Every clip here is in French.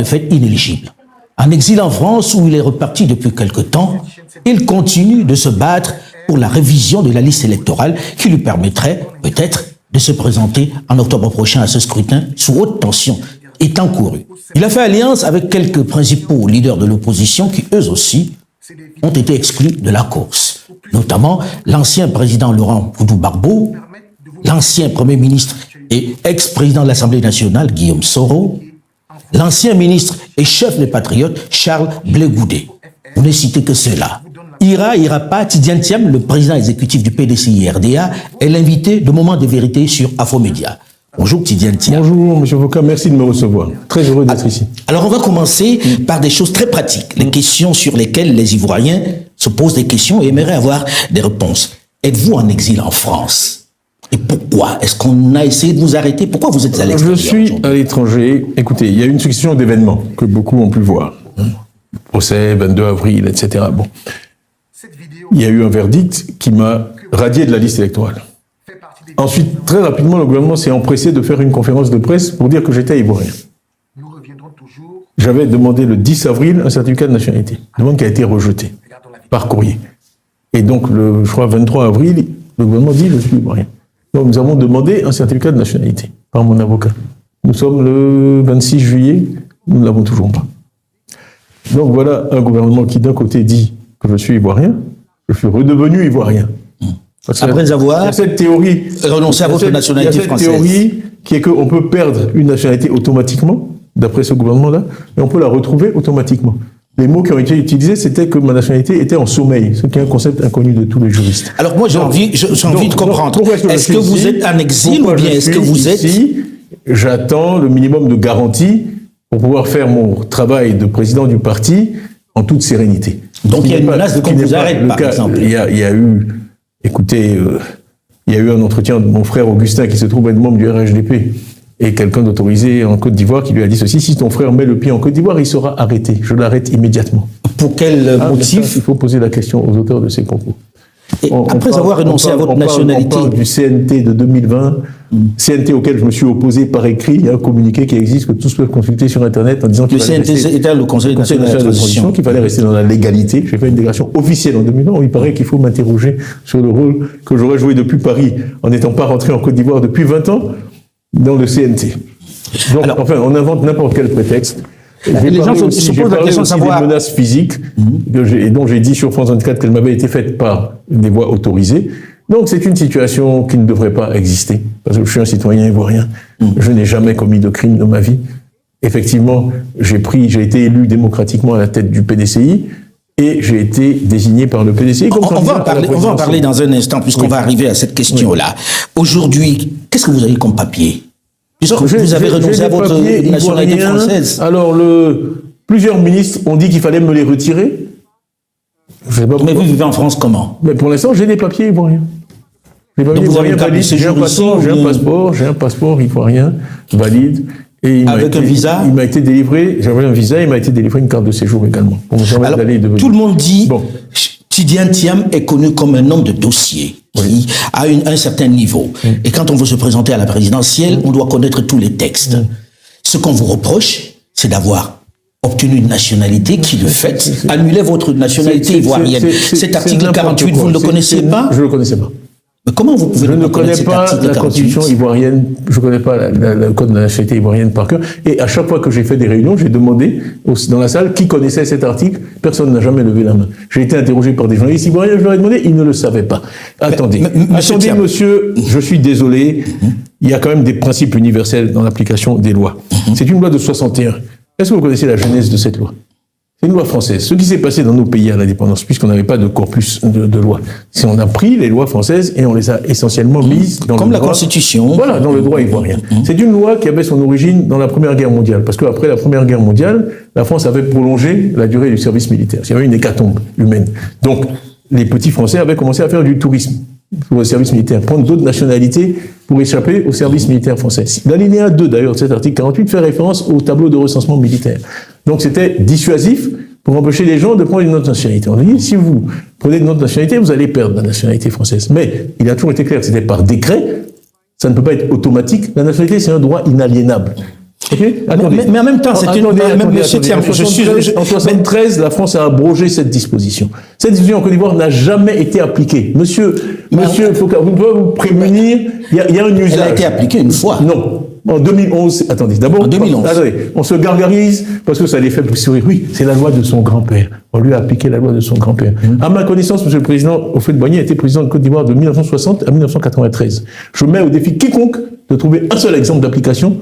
fait inéligible. En exil en France, où il est reparti depuis quelque temps, il continue de se battre pour la révision de la liste électorale qui lui permettrait peut-être de se présenter en octobre prochain à ce scrutin sous haute tension étant couru. Il a fait alliance avec quelques principaux leaders de l'opposition qui, eux aussi, ont été exclus de la course, notamment l'ancien président Laurent Gbagbo, l'ancien premier ministre et ex-président de l'Assemblée nationale Guillaume Soro, l'ancien ministre et chef des Patriotes Charles Blé Goudé. Vous ne citez que cela. Ira pas, Tidiane Thiam, le président exécutif du PDCI-RDA, est l'invité de Moment de vérité sur Afromédia. Bonjour Tidiane Thiam. Bonjour M. Foucault, merci de me recevoir. Très heureux d'être ici. Alors on va commencer par des choses très pratiques, les questions sur lesquelles les Ivoiriens se posent des questions et aimeraient avoir des réponses. Êtes-vous en exil en France? Et pourquoi? Est-ce qu'on a essayé de vous arrêter? Pourquoi vous êtes à l'étranger? Je suis à l'étranger. Écoutez, il y a une succession d'événements que beaucoup ont pu voir. Procès, 22 avril, etc. Bon. Il y a eu un verdict qui m'a radié de la liste électorale. Ensuite, très rapidement, le gouvernement s'est empressé de faire une conférence de presse pour dire que j'étais ivoirien. J'avais demandé le 10 avril un certificat de nationalité, demande qui a été rejetée par courrier. Et donc, je crois, 23 avril, le gouvernement dit « je suis ivoirien ». Donc, nous avons demandé un certificat de nationalité par mon avocat. Nous sommes le 26 juillet, nous ne l'avons toujours pas. Donc, voilà un gouvernement qui, d'un côté, dit que je suis ivoirien, je suis redevenu ivoirien. Après avoir cette théorie, renoncé à votre nationalité française. Cette théorie qui est qu'on peut perdre une nationalité automatiquement, d'après ce gouvernement-là, et on peut la retrouver automatiquement. Les mots qui ont été utilisés, c'était que ma nationalité était en sommeil, ce qui est un concept inconnu de tous les juristes. Alors moi, j'ai envie de comprendre. Est-ce que vous êtes en exil ou bien est-ce que vous êtes ici? J'attends le minimum de garantie pour pouvoir faire mon travail de président du parti en toute sérénité. Donc il y a une menace qu'on vous arrête, par exemple. Il y a eu... Écoutez, il y a eu un entretien de mon frère Augustin qui se trouve être membre du RHDP et quelqu'un d'autorisé en Côte d'Ivoire qui lui a dit ceci: si ton frère met le pied en Côte d'Ivoire, il sera arrêté. Je l'arrête immédiatement. Pour quel motif? Il faut poser la question aux auteurs de ces propos. Et après avoir renoncé à votre nationalité. On parle du CNT de 2020, CNT auquel je me suis opposé par écrit. Il y a un communiqué qui existe que tous peuvent consulter sur Internet en disant qu'il fallait rester... était le Conseil national de transition, qu'il fallait rester dans la légalité. J'ai fait une déclaration officielle en 2020 où il paraît qu'il faut m'interroger sur le rôle que j'aurais joué depuis Paris en n'étant pas rentré en Côte d'Ivoire depuis 20 ans dans le CNT. Donc, alors, enfin, on invente n'importe quel prétexte. Les gens se posent la question de savoir des menaces physiques dont j'ai dit sur France 24 qu'elles m'avaient été faites par des voies autorisées. Donc c'est une situation qui ne devrait pas exister parce que je suis un citoyen ivoirien. Je n'ai jamais commis de crime dans ma vie. Effectivement, j'ai été élu démocratiquement à la tête du PDCI et j'ai été désigné par le PDCI comme candidat. On va en parler dans un instant puisqu'on va arriver à cette question-là. Aujourd'hui, qu'est-ce que vous avez comme papier? Puisque vous avez renoncé à votre nationalité française. Alors, plusieurs ministres ont dit qu'il fallait me les retirer. Je sais pas mais vous vivez en France comment? Mais pour l'instant, j'ai des papiers ivoiriens. Donc vous avez une carte de séjour ici? J'ai un passeport ivoirien valide. Et avec un visa? Il m'a été délivré, j'avais un visa, il m'a été délivré une carte de séjour également. Pour me permettre d'aller et de venir. Tout le monde dit, Tidiane Thiam est connu comme un homme de dossier. Qui a un certain niveau. Et quand on veut se présenter à la présidentielle, on doit connaître tous les textes. Ce qu'on vous reproche, c'est d'avoir obtenu une nationalité qui, de fait, annulait votre nationalité ivoirienne. Cet article 48, vous ne le connaissez pas? Je ne le connaissais pas. Mais comment vous pouvez Je ne connais pas la constitution ivoirienne, je ne connais pas le code de la nationalité ivoirienne par cœur. Et à chaque fois que j'ai fait des réunions, j'ai demandé dans la salle qui connaissait cet article. Personne n'a jamais levé la main. J'ai été interrogé par des journalistes ivoiriens, je leur ai demandé, ils ne le savaient pas. Attendez, monsieur, je suis désolé, il y a quand même des principes universels dans l'application des lois. C'est une loi de 61. Est-ce que vous connaissez la genèse de cette loi? C'est une loi française. Ce qui s'est passé dans nos pays à l'indépendance, puisqu'on n'avait pas de corpus de lois, c'est qu'on a pris les lois françaises et on les a essentiellement mises dans comme le la droit, Constitution. Voilà, dans le droit ivoirien. C'est une loi qui avait son origine dans la Première Guerre mondiale, parce qu'après la Première Guerre mondiale, la France avait prolongé la durée du service militaire. Il y avait une hécatombe humaine. Donc, les petits Français avaient commencé à faire du tourisme pour le service militaire, prendre d'autres nationalités pour échapper au service militaire français. L'alinéa 2, d'ailleurs, de cet article 48 fait référence au tableau de recensement militaire. Donc c'était dissuasif pour empêcher les gens de prendre une autre nationalité. On a dit, si vous prenez une autre nationalité, vous allez perdre la nationalité française. Mais il a toujours été clair que c'était par décret, ça ne peut pas être automatique. La nationalité, c'est un droit inaliénable. Okay, mais en même temps, c'est une... En 73, la France a abrogé cette disposition. Cette disposition en Côte d'Ivoire n'a jamais été appliquée. Monsieur, Foucault, vous devez vous prémunir, il y a un usage. Elle a été appliquée une fois. Non. En 2011, attendez, d'abord, en 2011. On se gargarise parce que ça les fait plus sourire. Oui, c'est la loi de son grand-père. On lui a appliqué la loi de son grand-père. À ma connaissance, Monsieur le Président Houphouët-Boigny a été président de Côte d'Ivoire de 1960 à 1993. Je mets au défi quiconque de trouver un seul exemple d'application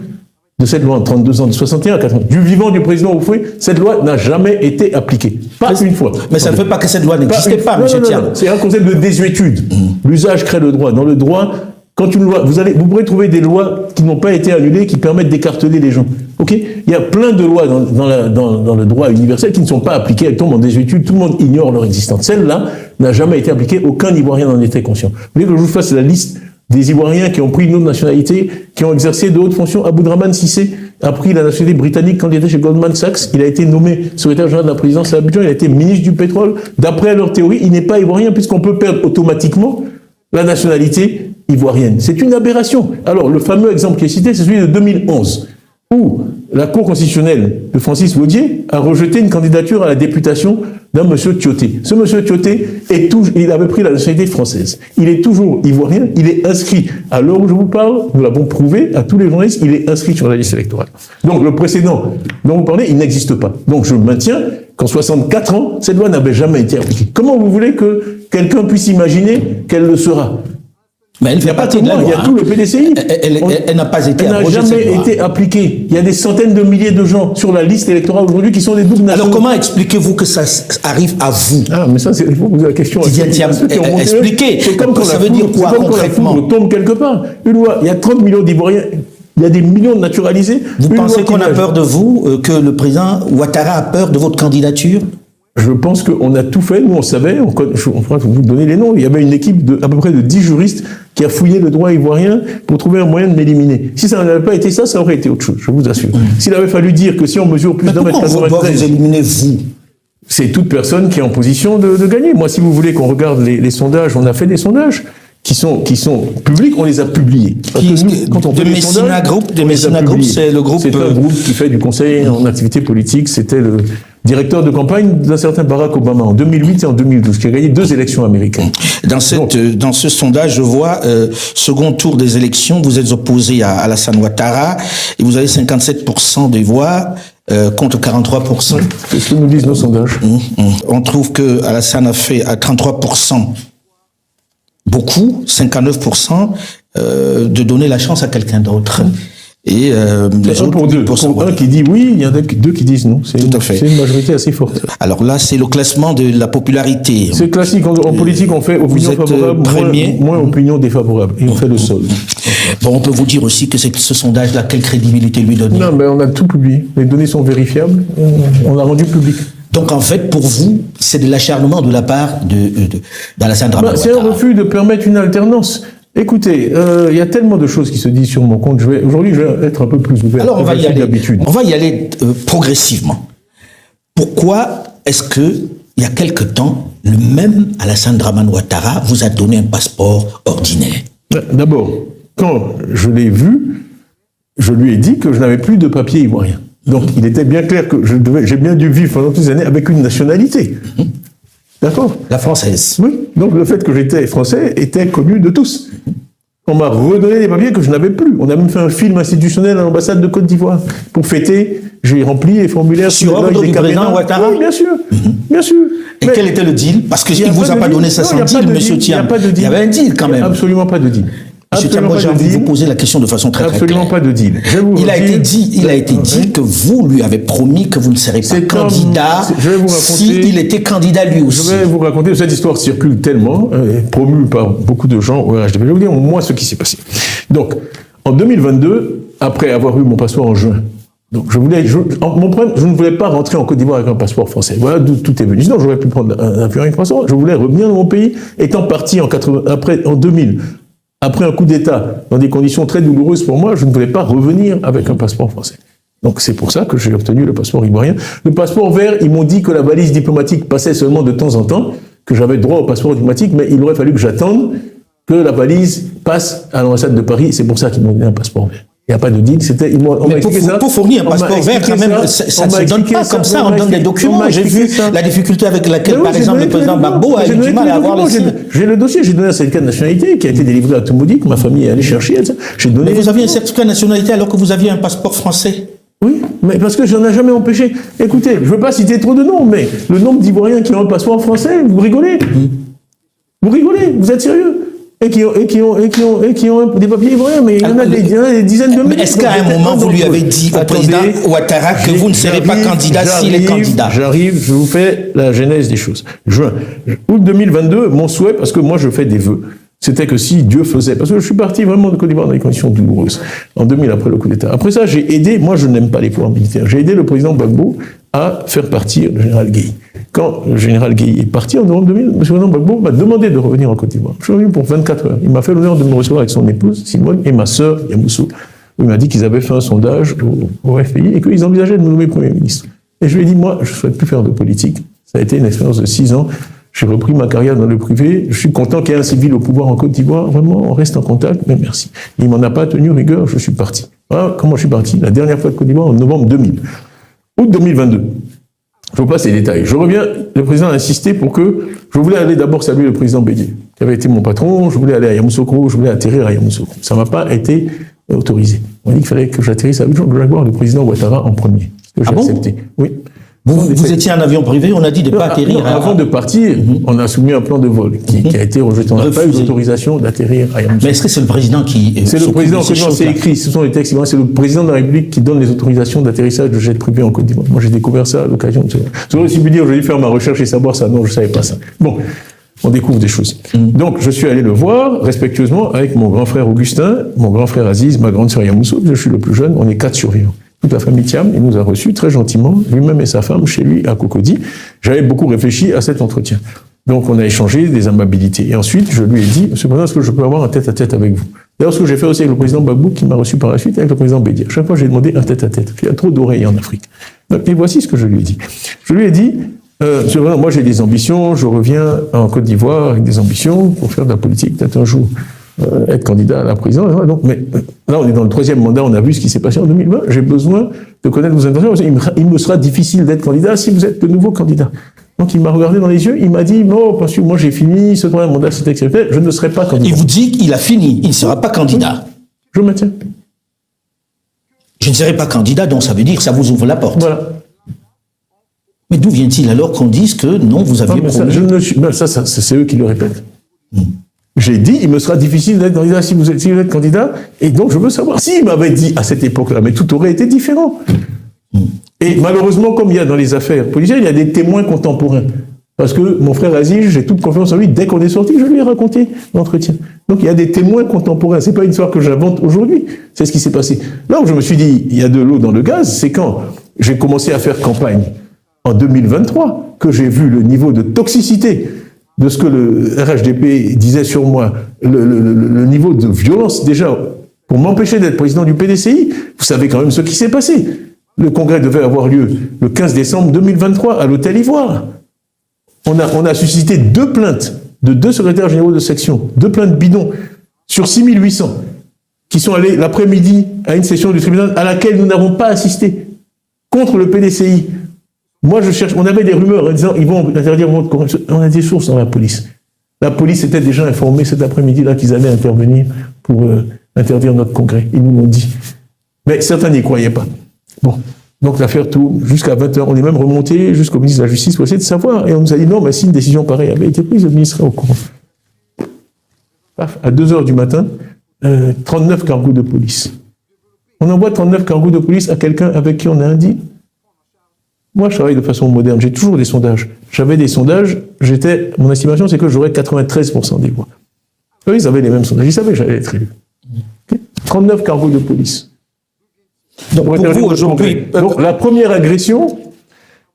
de cette loi en 32 ans, de 61 à 80. Du vivant du président Houphouët, cette loi n'a jamais été appliquée. Pas une fois. Mais ça ne fait pas que cette loi n'existait pas, M. Thiam. C'est un concept de désuétude. L'usage crée le droit. Dans le droit, quand une loi, vous pourrez trouver des lois qui n'ont pas été annulées, qui permettent d'écarteler les gens. Ok ? Il y a plein de lois dans le droit universel qui ne sont pas appliquées, elles tombent en désuétude, tout le monde ignore leur existence. Celle-là n'a jamais été appliquée, aucun Ivoirien n'en était conscient. Vous voulez que je vous fasse la liste des Ivoiriens qui ont pris une autre nationalité, qui ont exercé de hautes fonctions? Aboudraman Cissé a pris la nationalité britannique quand il était chez Goldman Sachs. Il a été nommé secrétaire général de la présidence à Abidjan. Il a été ministre du pétrole. D'après leur théorie, il n'est pas ivoirien puisqu'on peut perdre automatiquement la nationalité ivoirienne. C'est une aberration. Alors, le fameux exemple qui est cité, c'est celui de 2011, où la Cour constitutionnelle de Francis Waudier a rejeté une candidature à la députation d'un monsieur Thioté. Ce monsieur Thioté il avait pris la nationalité française. Il est toujours ivoirien, il est inscrit, à l'heure où je vous parle, nous l'avons prouvé à tous les journalistes, il est inscrit sur la liste électorale. Donc le précédent dont vous parlez, il n'existe pas. Donc je maintiens qu'en 64 ans, cette loi n'avait jamais été appliquée. Comment vous voulez que quelqu'un puisse imaginer qu'elle le sera? Mais elle fait partie de la loi. Il y a tout le PDCI. Elle n'a pas été abrogée. Elle n'a jamais été appliquée. Il y a des centaines de milliers de gens sur la liste électorale aujourd'hui qui sont des doubles nationaux. Alors comment expliquez-vous que ça arrive à vous? Ah, mais ça, il faut poser la question à ceux qui ont monté. Expliquez. C'est comme quand ça veut dire quoi concrètement? La foudre tombe quelque part. Une loi, il y a 30 millions d'Ivoiriens. Il y a des millions de naturalisés. Vous pensez qu'on a peur de vous, que le président Ouattara a peur de votre candidature? Je pense qu'on a tout fait, nous on savait, on pourra vous donner les noms, il y avait une équipe à peu près de 10 juristes qui a fouillé le droit ivoirien pour trouver un moyen de m'éliminer. Si ça n'avait pas été ça, ça aurait été autre chose, je vous assure. S'il avait fallu dire que si on mesure plus d'un mètre 93... Mais pourquoi on doit vous éliminer, vous? C'est toute personne qui est en position de gagner. Moi, si vous voulez qu'on regarde les sondages, on a fait des sondages qui sont publics, on les a publiés. Quand on fait des sondages, Messina Group, c'est le groupe... C'est un groupe qui fait du conseil en activité politique, c'était le directeur de campagne d'un certain Barack Obama en 2008 et en 2012, qui a gagné 2 élections américaines. Dans ce sondage, je vois, second tour des élections, vous êtes opposé à Alassane Ouattara et vous avez 57% des voix contre 43%. C'est ce que nous disent nos sondages. On trouve que Alassane a fait à 33% beaucoup, 59% de donner la chance à quelqu'un d'autre. Et les autres pour deux. Pour un qui dit oui, il y en a 2 qui disent non. C'est une majorité assez forte. Alors là, c'est le classement de la popularité. C'est classique. En politique, on fait opinion favorable, moins opinion défavorable. Et on fait le sol. Bon, on peut vous dire aussi que ce sondage-là, quelle crédibilité lui donner? Non, mais on a tout publié. Les données sont vérifiables. On l'a rendu public. Donc en fait, pour vous, c'est de l'acharnement de la part d'Alassane Dramane Ouattara. C'est un refus de permettre une alternance. Écoutez, il y a tellement de choses qui se disent sur mon compte. Aujourd'hui, je vais être un peu plus ouvert. Alors, on va y aller progressivement. Pourquoi est-ce que, il y a quelque temps, le même Alassane Dramane Ouattara vous a donné un passeport ordinaire? D'abord, quand je l'ai vu, je lui ai dit que je n'avais plus de papier ivoirien. Donc, il était bien clair que j'ai bien dû vivre pendant toutes ces années avec une nationalité. D'accord? La française. Oui. Donc le fait que j'étais français était connu de tous. On m'a redonné des papiers que je n'avais plus. On a même fait un film institutionnel à l'ambassade de Côte d'Ivoire. Pour fêter, j'ai rempli les formulaires sur ordre du président Ouattara. Oui, bien sûr. Bien sûr. Et quel était le deal? Parce qu'il ne vous a pas donné ça sans deal, monsieur Thiam. Il y avait un deal quand même. Absolument pas de deal. Monsieur Thiam, moi j'ai envie de vous poser la question de façon très claire. Absolument pas de deal. Il a été dit que vous lui avez promis que vous ne serez pas candidat s'il était candidat lui aussi. Je vais vous raconter, cette histoire circule tellement, promue par beaucoup de gens au RHDP. Je vais vous dire moi ce qui s'est passé. Donc, en 2022, après avoir eu mon passeport en juin, donc je ne voulais pas rentrer en Côte d'Ivoire avec un passeport français. Voilà d'où tout est venu. Sinon, j'aurais pu prendre un avion avec un passeport. Je voulais revenir dans mon pays, étant parti en 2000. Après un coup d'État, dans des conditions très douloureuses pour moi, je ne voulais pas revenir avec un passeport français. Donc c'est pour ça que j'ai obtenu le passeport ivoirien. Le passeport vert, ils m'ont dit que la valise diplomatique passait seulement de temps en temps, que j'avais droit au passeport diplomatique, mais il aurait fallu que j'attende que la valise passe à l'ambassade de Paris. C'est pour ça qu'ils m'ont donné un passeport vert. Il n'y a pas de deal, mais pour fournir un passeport vert, quand même, ça ne se donne pas comme ça, on donne des documents. J'ai vu la difficulté avec laquelle, par exemple, le président Gbagbo a eu du mal à avoir le signe. J'ai le dossier, j'ai donné un certificat de nationalité qui a été délivré à Toumoudi, que ma famille est allée chercher. Mais vous aviez un certificat de nationalité alors que vous aviez un passeport français? Oui, mais parce que je n'en ai jamais empêché. Écoutez, je ne veux pas citer trop de noms, mais le nombre d'Ivoiriens qui ont un passeport français, vous rigolez? Vous rigolez? Vous êtes sérieux? Et qui ont des papiers ivoiriens, mais il y en a des dizaines de milliers. Est-ce qu'à un moment, vous lui avez dit au président Ouattara que vous ne serez pas candidat s'il est candidat? J'arrive, je vous fais la genèse des choses. Août 2022, mon souhait, parce que moi je fais des vœux, c'était que si Dieu faisait, parce que je suis parti vraiment de Côte d'Ivoire dans des conditions douloureuses, en 2000 après le coup d'État. Après ça, j'ai aidé, moi je n'aime pas les pouvoirs militaires, j'ai aidé le président Gbagbo à faire partir le général Gueye. Quand le général Gueye est parti en novembre 2000, M. Gbagbo m'a demandé de revenir en Côte d'Ivoire. Je suis revenu pour 24 heures. Il m'a fait l'honneur de me recevoir avec son épouse, Simone, et ma sœur, Yamoussou. Il m'a dit qu'ils avaient fait un sondage au FPI et qu'ils envisageaient de me nommer Premier ministre. Et je lui ai dit, moi, je ne souhaite plus faire de politique. Ça a été une expérience de 6 ans. J'ai repris ma carrière dans le privé. Je suis content qu'il y ait un civil au pouvoir en Côte d'Ivoire. Vraiment, on reste en contact, mais merci. Il m'en a pas tenu rigueur, je suis parti. Voilà comment je suis parti. La dernière fois de Côte d'Ivoire, en novembre 2000. Août 2022. Je vous passe les détails. Je reviens, le président a insisté pour que... Je voulais aller d'abord saluer le président Bédié, qui avait été mon patron. Je voulais aller à Yamoussoukro, je voulais atterrir à Yamoussoukro. Ça ne m'a pas été autorisé. On m'a dit qu'il fallait que j'atterrisse à Jaguar, le président Ouattara en premier. Ce que j'ai accepté. Oui. Vous étiez un avion privé, on a dit de ne pas atterrir. Avant de partir, on a soumis un plan de vol qui a été rejeté. On n'a pas eu d'autorisation d'atterrir à Yamoussoukro. Mais est-ce que c'est le président qui... C'est le président, c'est écrit, ce sont les textes, c'est le président de la République qui donne les autorisations d'atterrissage de jets privés en Côte d'Ivoire. Moi, j'ai découvert ça à l'occasion de ça. J'aurais aussi pu dire, je vais faire ma recherche et savoir ça. Non, je ne savais pas ça. Bon, on découvre des choses. Donc, je suis allé le voir, respectueusement, avec mon grand frère Augustin, mon grand frère Aziz, ma grande sœur Yamoussou, je suis le plus jeune, on est 4 survivants. Toute la famille Thiam, il nous a reçus très gentiment, lui-même et sa femme, chez lui à Cocody. J'avais beaucoup réfléchi à cet entretien. Donc, on a échangé des amabilités. Et ensuite, je lui ai dit, Monsieur le Président, est-ce que je peux avoir un tête-à-tête avec vous? D'ailleurs, ce que j'ai fait aussi avec le président Gbagbo, qui m'a reçu par la suite, avec le président Bédié. Chaque fois, j'ai demandé un tête-à-tête. Il y a trop d'oreilles en Afrique. Donc, et voici ce que je lui ai dit. Je lui ai dit, Monsieur le Président, moi j'ai des ambitions, je reviens en Côte d'Ivoire avec des ambitions pour faire de la politique, peut-être un jour. Être candidat à la présidence. Donc, mais là, on est dans le 3e mandat, on a vu ce qui s'est passé en 2020. J'ai besoin de connaître vos intentions. Il me sera difficile d'être candidat si vous êtes le nouveau candidat. Donc, il m'a regardé dans les yeux, il m'a dit, non, parce que moi j'ai fini, ce 3e mandat c'est exceptionnel, je ne serai pas candidat. Il vous dit qu'il a fini, il ne sera pas candidat. Je maintiens. Je ne serai pas candidat, donc ça veut dire que ça vous ouvre la porte. Voilà. Mais d'où vient-il alors qu'on dise que non, vous aviez promis? Ça, c'est eux qui le répètent. J'ai dit, il me sera difficile d'être candidat si vous êtes candidat, et donc je veux savoir. S'il m'avait dit à cette époque-là, mais tout aurait été différent. Et malheureusement, comme il y a dans les affaires policières, il y a des témoins contemporains. Parce que mon frère Aziz, j'ai toute confiance en lui, dès qu'on est sorti, je lui ai raconté l'entretien. Donc il y a des témoins contemporains, c'est pas une histoire que j'invente aujourd'hui, c'est ce qui s'est passé. Là où je me suis dit, il y a de l'eau dans le gaz, c'est quand j'ai commencé à faire campagne en 2023, que j'ai vu le niveau de toxicité de ce que le RHDP disait sur moi, le niveau de violence déjà, pour m'empêcher d'être président du PDCI, vous savez quand même ce qui s'est passé. Le congrès devait avoir lieu le 15 décembre 2023 à l'Hôtel Ivoire. On a suscité 2 plaintes de 2 secrétaires généraux de section, 2 plaintes bidons sur 6800, qui sont allés l'après-midi à une session du tribunal à laquelle nous n'avons pas assisté, contre le PDCI. Moi, on avait des rumeurs en disant, ils vont interdire votre corruption. On a des sources dans la police. La police était déjà informée cet après-midi-là qu'ils allaient intervenir pour interdire notre congrès. Ils nous l'ont dit. Mais certains n'y croyaient pas. Bon. Donc l'affaire tourne jusqu'à 20h. On est même remonté jusqu'au ministre de la Justice pour essayer de savoir. Et on nous a dit, non, mais si une décision pareille avait été prise, le ministre serait au courant. Paf, à 2h du matin, 39 cargos de police. On envoie 39 cargos de police à quelqu'un avec qui on a un deal. Moi, je travaille de façon moderne. J'ai toujours des sondages. J'avais des sondages. Mon estimation, c'est que j'aurais 93% des voix. Eux, ils avaient les mêmes sondages. Ils savaient que j'allais être élu. Okay. 39 cargos de police. Donc, pour vous, aujourd'hui... Donc, la première agression,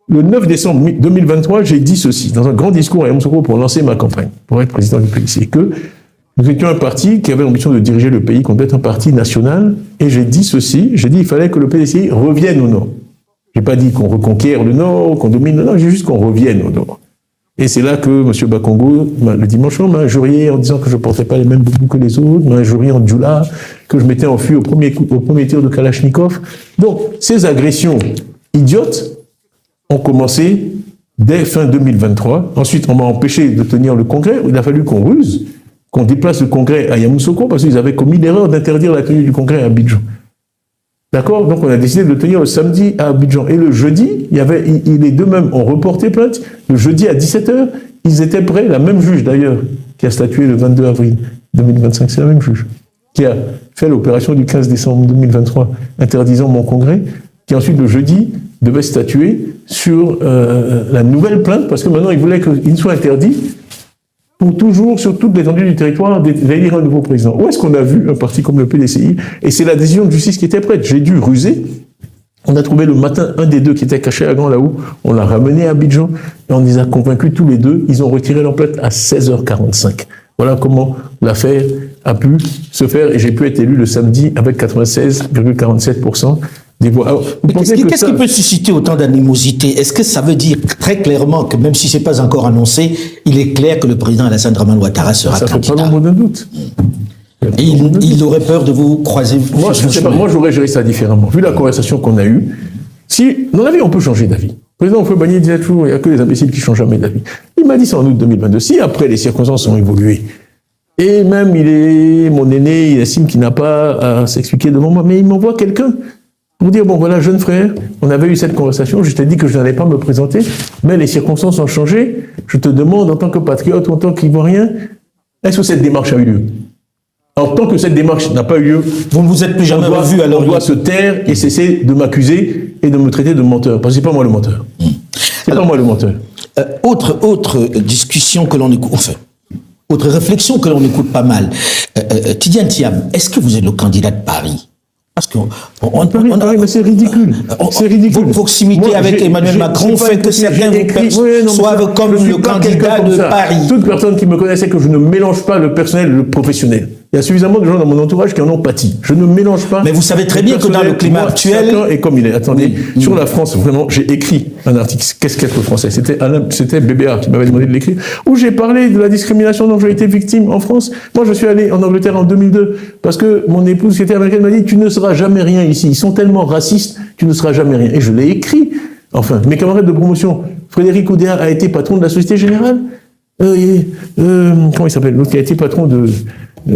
le 9 décembre 2023, j'ai dit ceci, dans un grand discours à Yamoussoukro pour lancer ma campagne, pour être président du PDCI, que nous étions un parti qui avait l'ambition de diriger le pays, qu'on devait être un parti national, et j'ai dit ceci, j'ai dit qu'il fallait que le PDCI revienne au Nord. J'ai pas dit qu'on reconquiert le Nord, qu'on domine le Nord, j'ai juste qu'on revienne au Nord. Et c'est là que M. Bakongo, le dimanche soir, m'a injurié en disant que je portais pas les mêmes boubous que les autres, m'a injurié en djoula, que je m'étais enfui au premier tir de Kalachnikov. Donc, ces agressions idiotes ont commencé dès fin 2023. Ensuite, on m'a empêché de tenir le congrès. Il a fallu qu'on ruse, qu'on déplace le congrès à Yamoussoukro parce qu'ils avaient commis l'erreur d'interdire la tenue du congrès à Abidjan. D'accord? Donc, on a décidé de le tenir le samedi à Abidjan. Et le jeudi, les deux mêmes ont reporté plainte. Le jeudi à 17h, ils étaient prêts. La même juge, d'ailleurs, qui a statué le 22 avril 2025, c'est la même juge, qui a fait l'opération du 15 décembre 2023, interdisant mon congrès, qui ensuite, le jeudi, devait statuer sur la nouvelle plainte, parce que maintenant, il voulait qu'il soit interdit pour toujours, sur toute l'étendue du territoire, d'élire un nouveau président. Où est-ce qu'on a vu un parti comme le PDCI? Et c'est la décision de justice qui était prête. J'ai dû ruser. On a trouvé le matin un des deux qui était caché à Gand là-haut. On l'a ramené à Abidjan et on les a convaincus tous les deux. Ils ont retiré leur plainte à 16h45. Voilà comment l'affaire a pu se faire et j'ai pu être élu le samedi avec 96,47% des voix. Alors, qu'est-ce qui peut susciter autant d'animosité? Est-ce que ça veut dire très clairement que même si c'est pas encore annoncé, il est clair que le président Alassane Dramane Ouattara sera candidat? Ça fait pas l'ombre d'un doute. Et il aurait peur de vous croiser. Moi, je ne sais pas, moi j'aurais géré ça différemment. Vu la conversation qu'on a eue, si, dans la vie, on peut changer d'avis. Le président Houphouët-Boigny disait toujours, il n'y a que les imbéciles qui changent jamais d'avis. Il m'a dit ça en août 2022. Si après les circonstances ont évolué, et même il est mon aîné, il estime qu'il n'a pas à s'expliquer devant moi, mais il m'envoie quelqu'un pour dire, bon voilà, jeune frère, on avait eu cette conversation, je t'ai dit que je n'allais pas me présenter, mais les circonstances ont changé, je te demande en tant que patriote ou en tant qu'Ivoirien, est-ce que cette démarche a eu lieu? En tant que cette démarche n'a pas eu lieu, vous ne vous êtes plus jamais revu, alors on doit se taire et cesser de m'accuser et de me traiter de menteur. Parce que c'est pas moi le menteur. C'est pas moi le menteur. Autre discussion que l'on écoute, enfin, autre réflexion que l'on écoute pas mal. Tidiane Thiam, est-ce que vous êtes le candidat de Paris? Parce mais c'est ridicule. C'est ridicule. Votre proximité avec Emmanuel Macron fait que certains soient comme le candidat de Paris. Toute personne qui me connaissait que je ne mélange pas le personnel et le professionnel. Il y a suffisamment de gens dans mon entourage qui en ont pâti. Je ne mélange pas. Mais vous savez très bien que dans le climat actuel. Et comme il est. Attendez, sur la France, vraiment, j'ai écrit un article. Qu'est-ce qu'être français? C'était BBA qui m'avait demandé de l'écrire. Où j'ai parlé de la discrimination dont j'ai été victime en France. Moi, je suis allé en Angleterre en 2002 parce que mon épouse qui était américaine m'a dit, tu ne seras jamais rien ici. Ils sont tellement racistes, tu ne seras jamais rien. Et je l'ai écrit. Enfin, mes camarades de promotion, Frédéric Oudéa a été patron de la Société Générale. Comment il s'appelle? L'autre qui a été patron de...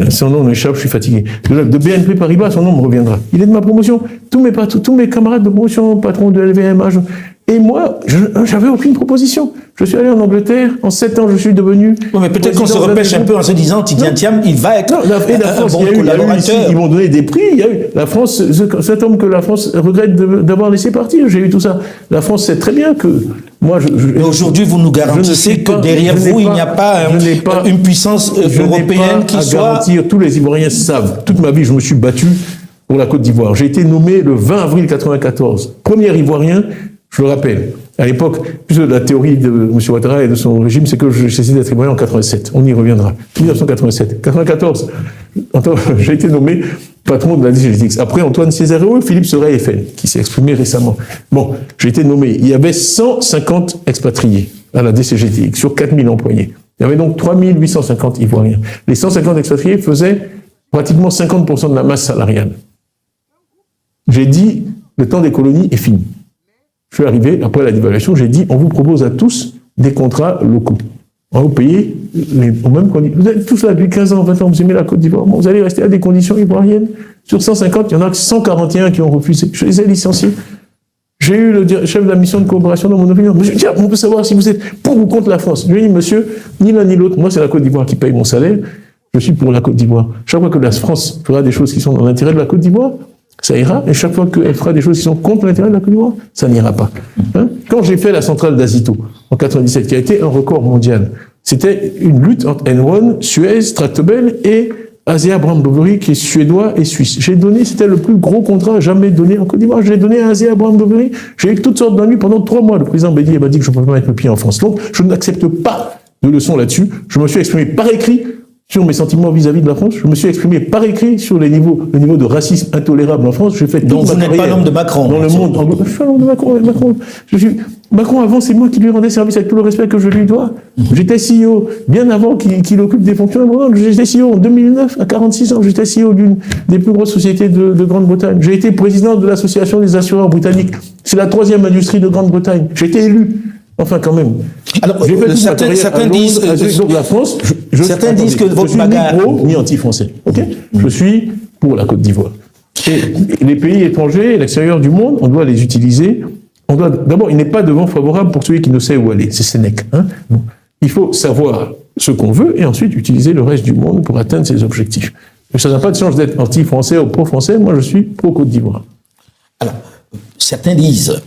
Son nom m'échappe, je suis fatigué. De BNP Paribas, son nom me reviendra. Il est de ma promotion. Tous mes camarades de promotion, patrons de LVMH. Et moi, j'avais aucune proposition. Je suis allé en Angleterre, en 7 ans, je suis devenu... Oui, mais peut-être qu'on se repêche un peu en se disant, Tidiane Thiam, il va être un bon collaborateur. Ils m'ont donné des prix, il y a eu la France, cet homme que la France regrette d'avoir laissé partir, j'ai eu tout ça. La France sait très bien que... Mais aujourd'hui, vous nous garantissez que derrière vous, il n'y a pas une puissance européenne qui soit... Garantir, tous les Ivoiriens savent. Toute ma vie, je me suis battu pour la Côte d'Ivoire. J'ai été nommé le 20 avril 1994. Premier Ivoirien, je le rappelle. À l'époque, puisque la théorie de M. Ouattara et de son régime, c'est que je cessais d'être Ivoirien en 87. On y reviendra. 1987. 94. J'ai été nommé patron de la DGTX. Après Antoine Césario, Philippe Sorel-FN, qui s'est exprimé récemment. Bon, j'ai été nommé. Il y avait 150 expatriés à la DCGTX sur 4000 employés. Il y avait donc 3850 Ivoiriens. Les 150 expatriés faisaient pratiquement 50% de la masse salariale. J'ai dit, le temps des colonies est fini. Je suis arrivé, après la dévaluation, j'ai dit, on vous propose à tous des contrats locaux. On va vous payer aux mêmes conditions. Vous êtes tous là depuis 15 ans, 20 ans, vous aimez la Côte d'Ivoire. Bon, vous allez rester à des conditions ivoiriennes. Sur 150, il y en a que 141 qui ont refusé. Je les ai licenciés. J'ai eu le chef de la mission de coopération dans mon opinion. Monsieur, tiens, on peut savoir si vous êtes pour ou contre la France. Je lui ai dit, monsieur, ni l'un ni l'autre. Moi, c'est la Côte d'Ivoire qui paye mon salaire. Je suis pour la Côte d'Ivoire. Chaque fois que la France fera des choses qui sont dans l'intérêt de la Côte d'Ivoire, ça ira. Et chaque fois qu'elle fera des choses qui sont contre l'intérêt de la Côte d'Ivoire, ça n'ira pas. Hein? Quand j'ai fait la centrale d'Azito, en 97, qui a été un record mondial, c'était une lutte entre Enron, Suez, Tractebel et Asea Brown Boveri, qui est suédois et suisse. J'ai donné, c'était le plus gros contrat jamais donné en Côte d'Ivoire. J'ai donné à Asea Brown Boveri. J'ai eu toutes sortes d'ennuis pendant 3 mois. Le président Bédier m'a dit que je ne peux pas mettre le pied en France. Donc, je n'accepte pas de leçons là-dessus. Je me suis exprimé par écrit sur mes sentiments vis-à-vis de la France. Je me suis exprimé par écrit sur le niveau de racisme intolérable en France. J'ai fait donc vous n'êtes pas l'homme de Macron. Dans le monde anglo. Je suis l'homme de Macron. Macron, avant, c'est moi qui lui rendais service avec tout le respect que je lui dois. J'étais CEO, bien avant qu'il occupe des fonctions importantes. J'étais CEO en 2009, à 46 ans. J'étais CEO d'une des plus grosses sociétés de Grande-Bretagne. J'ai été président de l'association des assureurs britanniques. C'est la 3e industrie de Grande-Bretagne. J'ai été élu. Enfin, quand même. Alors, certains disent la France. Certains disent que votre bagarre. Je suis ni pro ni anti-français. Ok. Je suis pour la Côte d'Ivoire. Et les pays étrangers, l'extérieur du monde, on doit les utiliser. D'abord, il n'est pas de vent favorable pour celui qui ne sait où aller. C'est Sénèque. Hein. Bon. Il faut savoir ce qu'on veut et ensuite utiliser le reste du monde pour atteindre ses objectifs. Mais ça n'a pas de sens d'être anti-français ou pro-français. Moi, je suis pro-Côte d'Ivoire. Alors, certains disent.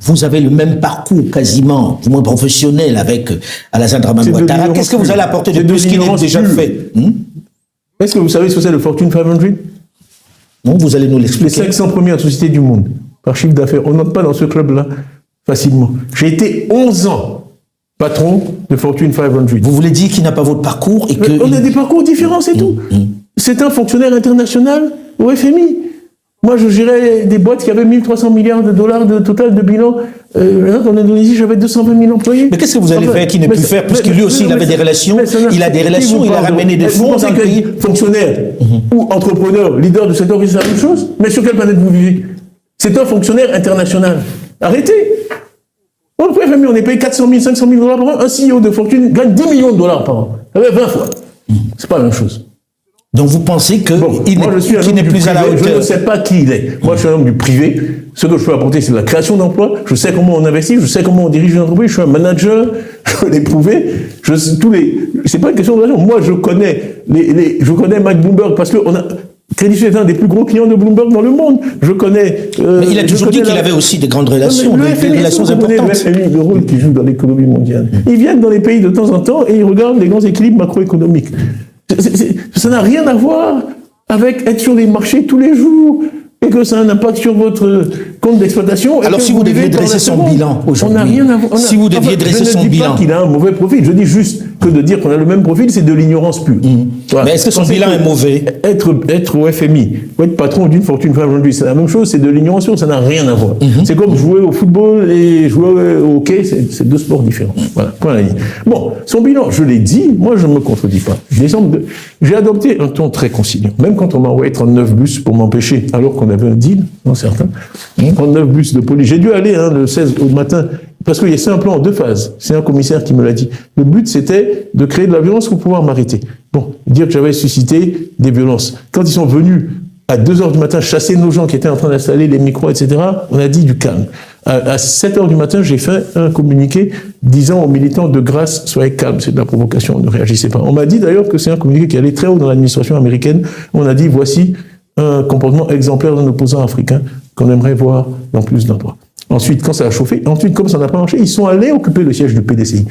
Vous avez le même parcours quasiment, du moins professionnel, avec Alassane Dramane Ouattara. Qu'est-ce que vous allez apporter de plus qu'il est déjà fait? Est-ce que vous savez ce que c'est le Fortune 500? Non, vous allez nous l'expliquer. Les 500 premières sociétés du monde, par chiffre d'affaires. On n'entre pas dans ce club-là facilement. J'ai été 11 ans patron de Fortune 500. Vous voulez dire qu'il n'a pas votre parcours et que... On a des parcours différents, c'est tout. C'est un fonctionnaire international au FMI. Moi, je gérais des boîtes qui avaient 1300 milliards de dollars de total de bilan. En Indonésie, j'avais 220 000 employés. Mais qu'est-ce que vous allez faire qu'il n'ait pu faire? Puisque lui aussi, il avait des relations. Il a des relations, il a ramené des fonds dans le pays. Fonctionnaire ou entrepreneur, leader de secteur, c'est la même chose. Mais sur quelle planète vous vivez? C'est un fonctionnaire international. Arrêtez. Au FMI, on est payé 400 000, 500 000 dollars par an. Un CEO de fortune gagne 10 millions de dollars par an. Ça fait 20 fois. C'est pas la même chose. Donc vous pensez qu'il n'est plus à la hauteur? Je ne sais pas qui il est. Moi, je suis un homme du privé. Ce que je peux apporter, c'est de la création d'emplois. Je sais comment on investit, je sais comment on dirige une entreprise. Je suis un manager, je l'ai prouvé. C'est pas une question d'argent. Moi, je connais Mike Bloomberg parce que Crédit Suisse est un des plus gros clients de Bloomberg dans le monde. Je connais. Mais il a toujours dit qu'il avait aussi de grandes relations, des relations importantes. Le FMI, le rôle qu'il joue dans l'économie mondiale. Ils viennent dans les pays de temps en temps et ils regardent les grands équilibres macroéconomiques. Ça n'a rien à voir avec être sur les marchés tous les jours et que ça a un impact sur votre compte d'exploitation. Alors si vous deviez dresser son bilan aujourd'hui, on n'a rien à voir. Si vous deviez dresser son bilan, je ne dis pas qu'il a un mauvais profil. Je dis juste que de dire qu'on a le même profil, c'est de l'ignorance pure. Voilà. Mais est-ce que son bilan est mauvais? Être au FMI, ou être patron d'une fortune aujourd'hui, c'est la même chose. C'est de l'ignorance pure. Ça n'a rien à voir. C'est comme jouer au football et jouer au hockey. C'est deux sports différents. Voilà. Point à la ligne. Bon, son bilan, je l'ai dit. Moi, je ne me contredis pas. J'ai adopté un ton très conciliant. Même quand on m'a envoyé 39 bus pour m'empêcher, alors qu'on avait un deal, non certains, 39 bus de police. J'ai dû aller le 16 au matin, parce qu'il y a un plan en 2 phases. C'est un commissaire qui me l'a dit. Le but, c'était de créer de la violence pour pouvoir m'arrêter. Bon, dire que j'avais suscité des violences. Quand ils sont venus à 2h du matin chasser nos gens qui étaient en train d'installer les micros, etc., on a dit du calme. À 7h du matin, j'ai fait un communiqué disant aux militants de grâce, soyez calmes, c'est de la provocation, ne réagissez pas. On m'a dit d'ailleurs que c'est un communiqué qui allait très haut dans l'administration américaine. On a dit, voici un comportement exemplaire d'un opposant africain qu'on aimerait voir dans plus d'endroits. Ensuite, quand ça a chauffé, comme ça n'a pas marché, ils sont allés occuper le siège du PDCI.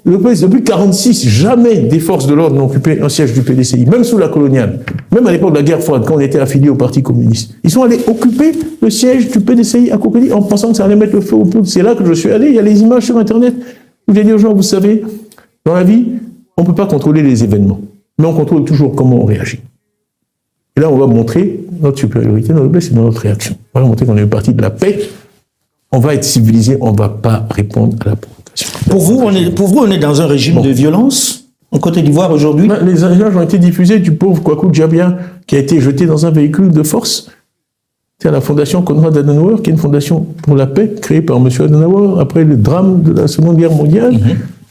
Depuis 1946, jamais des forces de l'ordre n'ont occupé un siège du PDCI, même sous la coloniale, même à l'époque de la guerre froide, quand on était affilié au Parti communiste. Ils sont allés occuper le siège du PDCI à Cocody en pensant que ça allait mettre le feu aux poudres. C'est là que je suis allé, il y a les images sur Internet où j'ai dit aux gens, vous savez, dans la vie, on ne peut pas contrôler les événements, mais on contrôle toujours comment on réagit. Et là, on va montrer notre supériorité, notre noblesse, c'est dans notre réaction. On va montrer qu'on est une partie de la paix. On va être civilisé, on ne va pas répondre à la provocation. Pour vous, on est dans un régime de violence en Côte d'Ivoire aujourd'hui? Les images ont été diffusées du pauvre Kwaku Djabia qui a été jeté dans un véhicule de force. C'est à la fondation Konrad Adenauer, qui est une fondation pour la paix créée par M. Adenauer après le drame de la Seconde Guerre mondiale,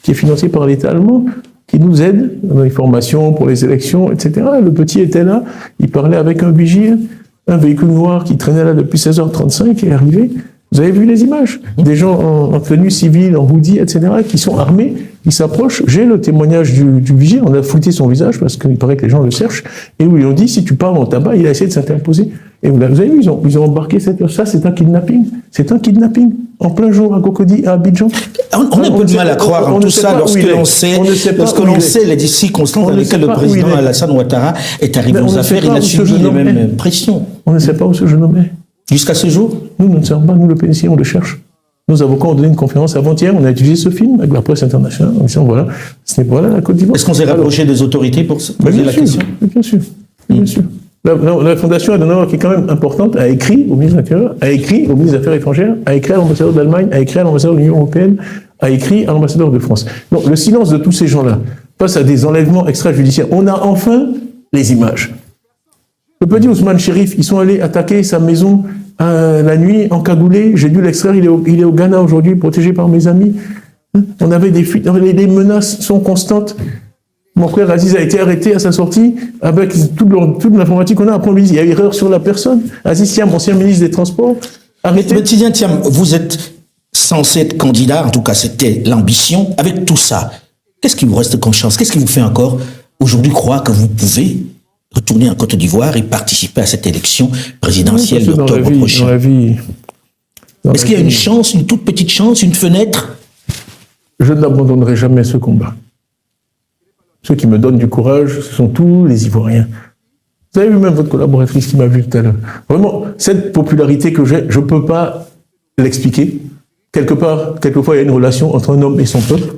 qui est financée par l'État allemand, qui nous aide dans les formations pour les élections, etc. Le petit était là, il parlait avec un vigile, un véhicule noir qui traînait là depuis 16h35 est arrivé. Vous avez vu les images? Des gens en tenue civile, en hoodie, etc., qui sont armés, ils s'approchent. J'ai le témoignage du vigile, on a flouté son visage parce qu'il paraît que les gens le cherchent, et où ils ont dit, si tu parles en tabac, il a essayé de s'interposer. Et vous avez vu, ils ont embarqué ça, c'est un kidnapping. C'est un kidnapping. En plein jour à Cocody, à Abidjan. On a un peu de mal à croire en tout ça lorsque l'on sait les circonstances dans lesquelles le président Alassane Ouattara est arrivé aux affaires, il a subi les mêmes pressions. On ne sait pas où ce jeune homme est. Jusqu'à ce jour? Nous ne savons pas, nous le PDCI, on le cherche. Nos avocats ont donné une conférence avant-hier, on a utilisé ce film avec la presse internationale, en disant voilà, ce n'est pas là la Côte d'Ivoire. Est-ce qu'on s'est rapproché des autorités pour poser la question? Bien sûr, bien sûr. La Fondation Adenauer, qui est quand même importante, a écrit au ministre de l'Intérieur, a écrit au ministre des Affaires étrangères, a écrit à l'ambassadeur d'Allemagne, a écrit à l'ambassadeur de l'Union européenne, a écrit à l'ambassadeur de France. Donc le silence de tous ces gens-là, face à des enlèvements extrajudiciaires, on a enfin les images. Le petit Ousmane Chérif, ils sont allés attaquer sa maison la nuit, encagoulé. J'ai dû l'extraire, il est au Ghana aujourd'hui, protégé par mes amis. On avait des fuites, les menaces sont constantes. Mon frère Aziz a été arrêté à sa sortie avec toute l'informatique qu'on a. Après, on lui dit, il y a erreur sur la personne. Aziz Thiam, ancien ministre des Transports, arrêté. Mais Tidjane Thiam, vous êtes censé être candidat, en tout cas c'était l'ambition. Avec tout ça, qu'est-ce qui vous reste comme chance? Qu'est-ce qui vous fait encore aujourd'hui croire que vous pouvez retourner en Côte d'Ivoire et participer à cette élection présidentielle d'octobre prochain? Est-ce qu'il y a une chance, une toute petite chance, une fenêtre? Je n'abandonnerai jamais ce combat. Ceux qui me donnent du courage, ce sont tous les Ivoiriens. Vous avez vu même votre collaboratrice qui m'a vu tout à l'heure. Vraiment, cette popularité que j'ai, je ne peux pas l'expliquer. Quelquefois, il y a une relation entre un homme et son peuple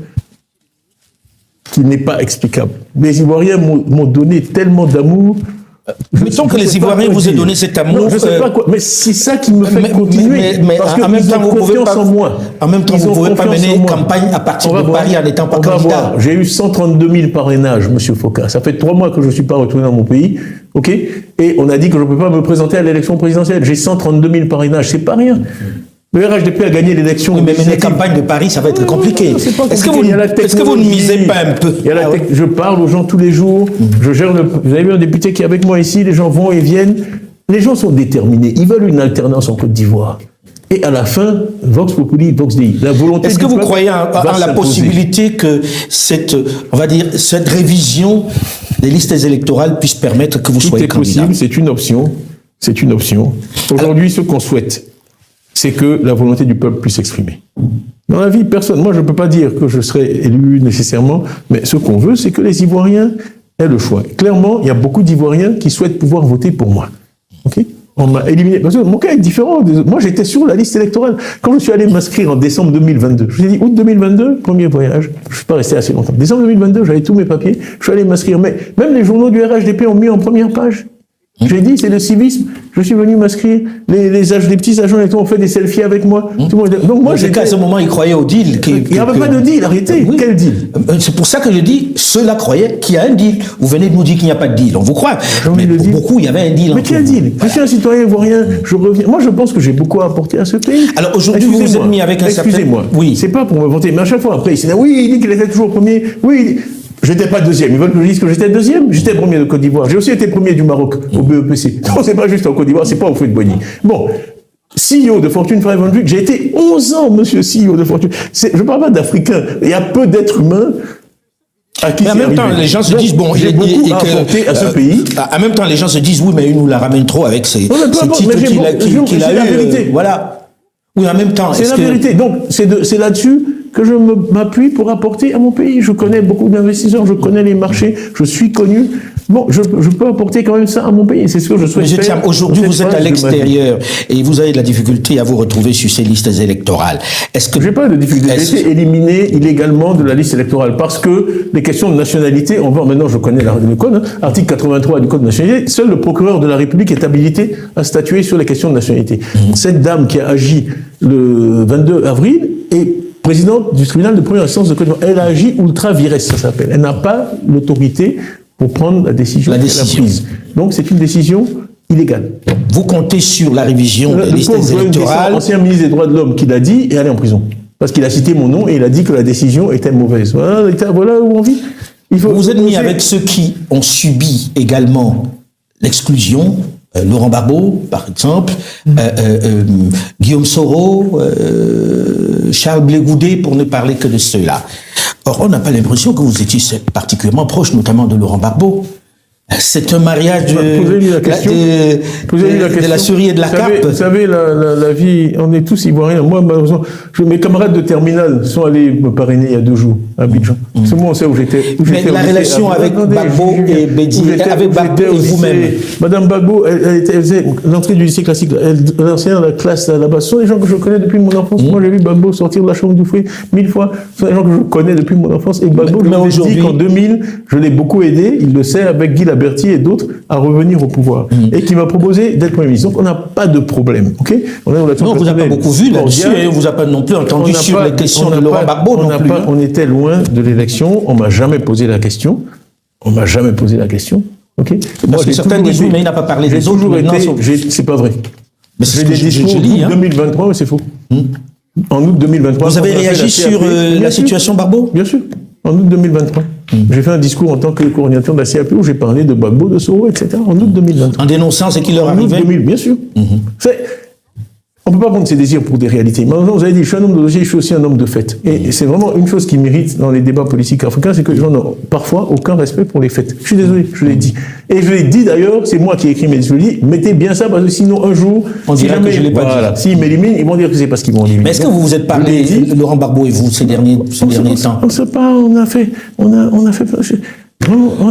qui n'est pas explicable. Les Ivoiriens m'ont donné tellement d'amour. Mettons que les Ivoiriens vous aient donné cet amour. Non, je ne sais pas quoi, mais c'est ça qui me fait continuer. Mais parce en même temps, vous pouvez pas, en moi. En même temps, vous ne pouvez pas mener une campagne à partir de Paris en n'étant pas candidat. J'ai eu 132 000 parrainages, monsieur Foka. Ça fait 3 mois que je ne suis pas retourné dans mon pays. OK? Et on a dit que je ne peux pas me présenter à l'élection présidentielle. J'ai 132 000 parrainages. C'est pas rien. Le RHDP a gagné l'élection. Oui, mais mener campagne de Paris, ça va être compliqué. Est-ce que vous ne misez pas un peu? Je parle aux gens tous les jours. Je gère vous avez vu un député qui est avec moi ici. Les gens vont et viennent. Les gens sont déterminés. Ils veulent une alternance en Côte d'Ivoire. Et à la fin, Vox Populi, Vox Dei. La volonté. Est-ce que vous croyez en la possibilité que cette révision des listes électorales puisse permettre que vous soyez candidat? Tout est possible. C'est une option. C'est une option. Aujourd'hui, ce qu'on souhaite, c'est que la volonté du peuple puisse s'exprimer. Dans la vie, personne, moi je ne peux pas dire que je serai élu nécessairement, mais ce qu'on veut, c'est que les Ivoiriens aient le choix. Clairement, il y a beaucoup d'Ivoiriens qui souhaitent pouvoir voter pour moi. Okay? On m'a éliminé. Parce que mon cas est différent. Moi, j'étais sur la liste électorale. Quand je suis allé m'inscrire en décembre 2022, je vous ai dit, août 2022, premier voyage, je ne suis pas resté assez longtemps. Décembre 2022, j'avais tous mes papiers, je suis allé m'inscrire. Mais même les journaux du RHDP ont mis en première page. J'ai dit, c'est le civisme. Je suis venu m'inscrire. Les petits agents et tout ont fait des selfies avec moi. Tout le monde... Donc moi, à ce moment, ils croyaient au deal. Il n'y avait pas de deal, arrêtez. Oui. Quel deal? C'est pour ça que je dis, ceux-là croyaient qu'il y a un deal. Vous venez de nous dire qu'il n'y a pas de deal. On vous croit. Mais pour beaucoup, il y avait un deal. Mais quel deal? Je suis un citoyen ivoirien. Je reviens. Moi, je pense que j'ai beaucoup à apporter à ce pays. Alors aujourd'hui, vous vous êtes mis avec un certain... Excusez-moi. Oui. C'est pas pour me vanter. Mais à chaque fois, après, il dit qu'il était toujours premier. Oui. J'étais pas deuxième. Ils veulent que je dise que j'étais deuxième. J'étais premier de Côte d'Ivoire. J'ai aussi été premier du Maroc au BEPC. Donc c'est pas juste en Côte d'Ivoire, c'est pas au feu de Boigny. Bon. CEO de Fortune 500, j'ai été 11 ans, monsieur CEO de Fortune. Je parle pas d'Africains. Il y a peu d'êtres humains à qui. Mais en même temps, les gens se disent, bon, j'ai beaucoup à apporter à ce pays. En même temps, les gens se disent, oui, mais il nous la ramène trop avec ces titres qu'il a eu. Voilà. Oui, en même temps. C'est la vérité. Donc, c'est là-dessus que je m'appuie pour apporter à mon pays. Je connais beaucoup d'investisseurs, je connais les marchés, je suis connu. Bon, je peux apporter quand même ça à mon pays. C'est ce que je souhaite faire. Aujourd'hui, vous êtes à l'extérieur et vous avez de la difficulté à vous retrouver sur ces listes électorales. Est-ce que... J'ai pas de difficulté. J'ai été éliminé illégalement de la liste électorale parce que les questions de nationalité, maintenant je connais le code, article 83 du code de nationalité, seul le procureur de la République est habilité à statuer sur les questions de nationalité. Cette dame qui a agi le 22 avril est présidente du tribunal de première instance de Côte d'Ivoire. Elle a agi ultra vires, ça s'appelle. Elle n'a pas l'autorité pour prendre la décision qu'elle a prise. Donc c'est une décision illégale. Vous comptez sur la révision des listes électorales. Ancien ministre des droits de l'homme qui l'a dit et allé en prison. Parce qu'il a cité mon nom et il a dit que la décision était mauvaise. Voilà où on vit. Vous êtes mis avec ceux qui ont subi également l'exclusion. Laurent Gbagbo, par exemple, Guillaume Soro, Charles Blé Goudé, pour ne parler que de ceux-là. Or, on n'a pas l'impression que vous étiez particulièrement proche, notamment de Laurent Gbagbo. C'est un mariage de la souris et de la carpe. Vous savez, la vie, on est tous ivoiriens. Moi, malheureusement, mes camarades de terminale sont allés me parrainer il y a 2 jours à Abidjan. C'est moi, on sait où j'étais. Mais la relation avec Gbagbo et Bédi, avec Gbagbo et vous-même. Madame Gbagbo, elle faisait l'entrée du lycée classique. Elle enseignait dans la classe là-bas. Ce sont des gens que je connais depuis mon enfance. Moi, j'ai vu Gbagbo sortir de la chambre du fouet 1000 fois. Ce sont des gens que je connais depuis mon enfance. Et Gbagbo, je vous ai dit qu'en 2000, je l'ai beaucoup aidé, il le sait, avec Guy Laberty et d'autres, à revenir au pouvoir. Et qui m'a proposé d'être Premier ministre. Donc, on n'a pas de problème. Okay, on vous a pas beaucoup vu là-dessus, et on vous a pas non plus entendu sur les questions de Laurent Gbagbo non plus. On était loin de l'élection, on m'a jamais posé la question. Okay. Parce que certains disent, mais il n'a pas parlé des autres. C'est pas vrai. Mais j'ai des discours en août 2023, mais c'est faux. En août 2023. Vous avez réagi sur la situation Gbagbo? Bien sûr. En août 2023. J'ai fait un discours en tant que coordinateur de la CAP où j'ai parlé de Gbagbo, de Soro, etc. En août 2023. En dénonçant ce qui leur arrivait? Bien sûr. On ne peut pas prendre ses désirs pour des réalités. Maintenant, vous avez dit, je suis un homme de dossier, je suis aussi un homme de fait. Et c'est vraiment une chose qui mérite dans les débats politiques africains, c'est que les gens n'ont parfois aucun respect pour les faits. Je suis désolé, je l'ai dit. Et je l'ai dit d'ailleurs, c'est moi qui ai écrit, mais je l'ai dit, mettez bien ça, parce que sinon, un jour, si jamais je l'ai pas dit. S'ils m'éliminent, ils vont dire que c'est parce qu'ils m'ont éliminé. Mais est-ce que vous vous êtes parlé, Laurent Gbagbo et vous, ces derniers temps? On ne sait pas, on a fait.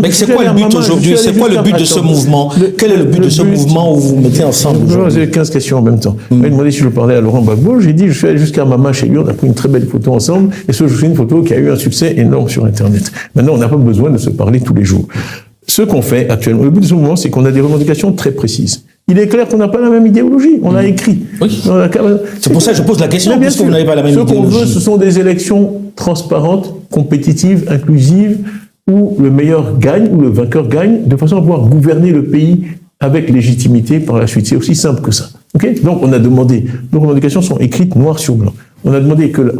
Mais c'est quoi le but aujourd'hui? C'est quoi le but de ce mouvement? Quel est le but de ce mouvement où vous vous mettez ensemble? J'ai 15 questions en même temps. Il m'a demandé si je parlais à Laurent Gbagbo. J'ai dit, je suis allé jusqu'à Mama chez lui, on a pris une très belle photo ensemble. Et je fais une photo qui a eu un succès énorme sur Internet. Maintenant, on n'a pas besoin de se parler tous les jours. Ce qu'on fait actuellement, le but de ce mouvement, c'est qu'on a des revendications très précises. Il est clair qu'on n'a pas la même idéologie. On l'a écrit. Oui. C'est pour ça que je pose la question, parce que vous n'avez pas la même idéologie. Ce qu'on veut, ce sont des élections transparentes, compétitives, inclusives, où le meilleur gagne, où le vainqueur gagne, de façon à pouvoir gouverner le pays avec légitimité par la suite. C'est aussi simple que ça. Okay? Donc, on a demandé, nos revendications sont écrites noir sur blanc. On a demandé que...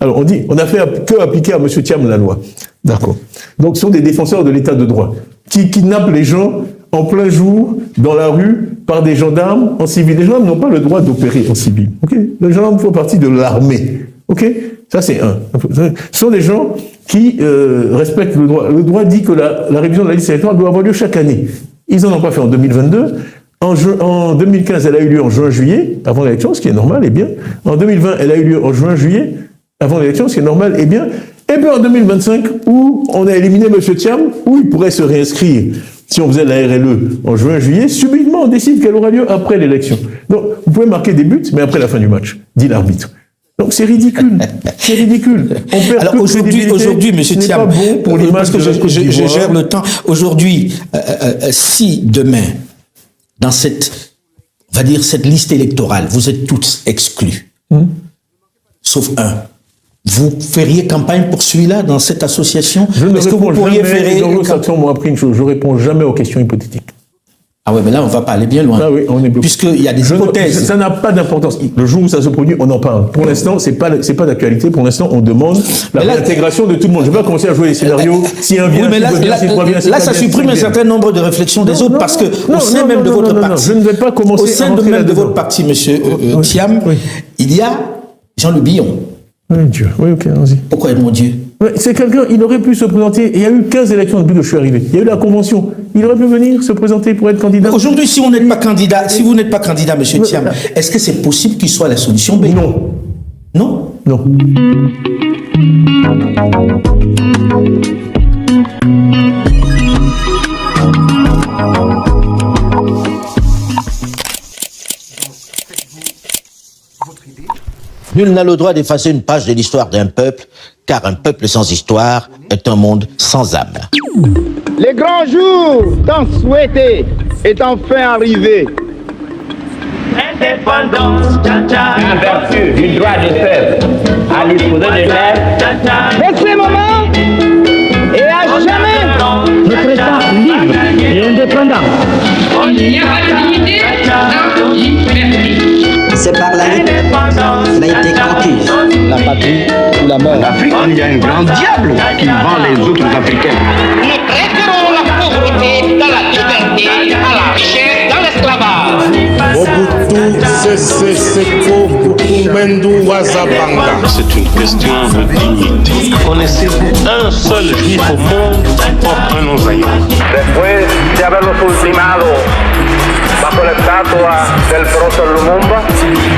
Alors, on dit, on a fait que appliquer à M. Thiam la loi. D'accord. Donc, ce sont des défenseurs de l'état de droit, qui kidnappent les gens en plein jour, dans la rue, par des gendarmes en civil. Les gendarmes n'ont pas le droit d'opérer en civil. Okay? Les gendarmes font partie de l'armée. Okay? Ça, c'est un. Ce sont des gens qui respectent le droit. Le droit dit que la révision de la liste électorale doit avoir lieu chaque année. Ils n'en ont pas fait en 2022. En 2015, elle a eu lieu en juin-juillet, avant l'élection, ce qui est normal et bien. En 2020, elle a eu lieu en juin-juillet, avant l'élection, ce qui est normal et bien. Et puis en 2025, où on a éliminé M. Thiam, où il pourrait se réinscrire. Si on faisait la RLE en juin-juillet, subitement, on décide qu'elle aura lieu après l'élection. Donc, vous pouvez marquer des buts, mais après la fin du match, dit l'arbitre. Donc c'est ridicule, c'est ridicule. On perd alors aujourd'hui, M. Thiam, bon parce que je gère le temps. Aujourd'hui, si demain, dans cette, on va dire cette liste électorale, vous êtes tous exclus, sauf un, vous feriez campagne pour celui-là dans cette association? Est-ce que vous pourriez faire campagne? Moi, appris une chose, je réponds jamais aux questions hypothétiques. Ah ouais, mais là, on va pas aller bien loin. Ah oui, on est bloqué. Puisqu'il y a des hypothèses. Ça n'a pas d'importance. Le jour où ça se produit, on en parle. Pour l'instant, c'est pas d'actualité. Pour l'instant, on demande l'intégration de tout le monde. Je ne vais pas commencer à jouer les scénarios. Si un vient, là, ça supprime un certain nombre de réflexions des autres, parce que au sein même de votre parti, je ne vais pas commencer. Au sein même de votre parti, monsieur Thiam, il y a Jean Le Billon. Oui, Dieu. Oui, ok, allons-y. Pourquoi, mon Dieu? C'est quelqu'un, il aurait pu se présenter. Il y a eu 15 élections depuis que je suis arrivé. Il y a eu la convention. Il aurait pu venir se présenter pour être candidat. Aujourd'hui, si vous n'êtes pas candidat, M. Thiam, est-ce que c'est possible qu'il soit la solution B? Non. Non? Non. Nul n'a le droit d'effacer une page de l'histoire d'un peuple, car un peuple sans histoire est un monde sans âme. Les grands jours tant souhaités est enfin arrivé. Indépendance, en vertu du droit du peuple à disposer de l'air. Mais ces moments et à jamais notre État libre et indépendant. C'est par la lutte qu'elle a été conquise. La patrie ou la mort. En Afrique, il y a un grand diable qui vend les autres Africains. Nous préférons la pauvreté dans la liberté à la richesse dans l'esclavage. Mobutu Sese Seko C'est une question de dignité. Connaissez-vous un seul juif au monde porte un nom zaïre? Después de haberlos ultimado bajo la estatua del profesor Lumumba,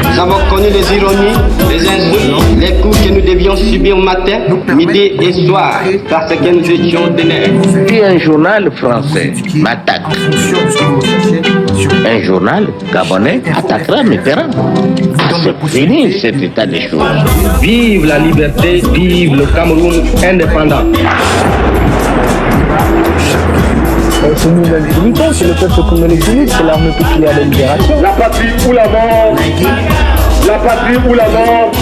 nous avons connu les ironies, les insultes, les coups que nous devions subir matin, midi et soir parce que nous étions des nègres. Si un journal français m'attaque, un journal gabonais attaquera Mitterrand. C'est fini cet état des choses. Vive la liberté, vive le Cameroun indépendant. C'est nous même qui luttons, c'est le peuple congolais qui lutte, c'est l'armée populaire de libération. la patrie ou la mort, la patrie ou la mort.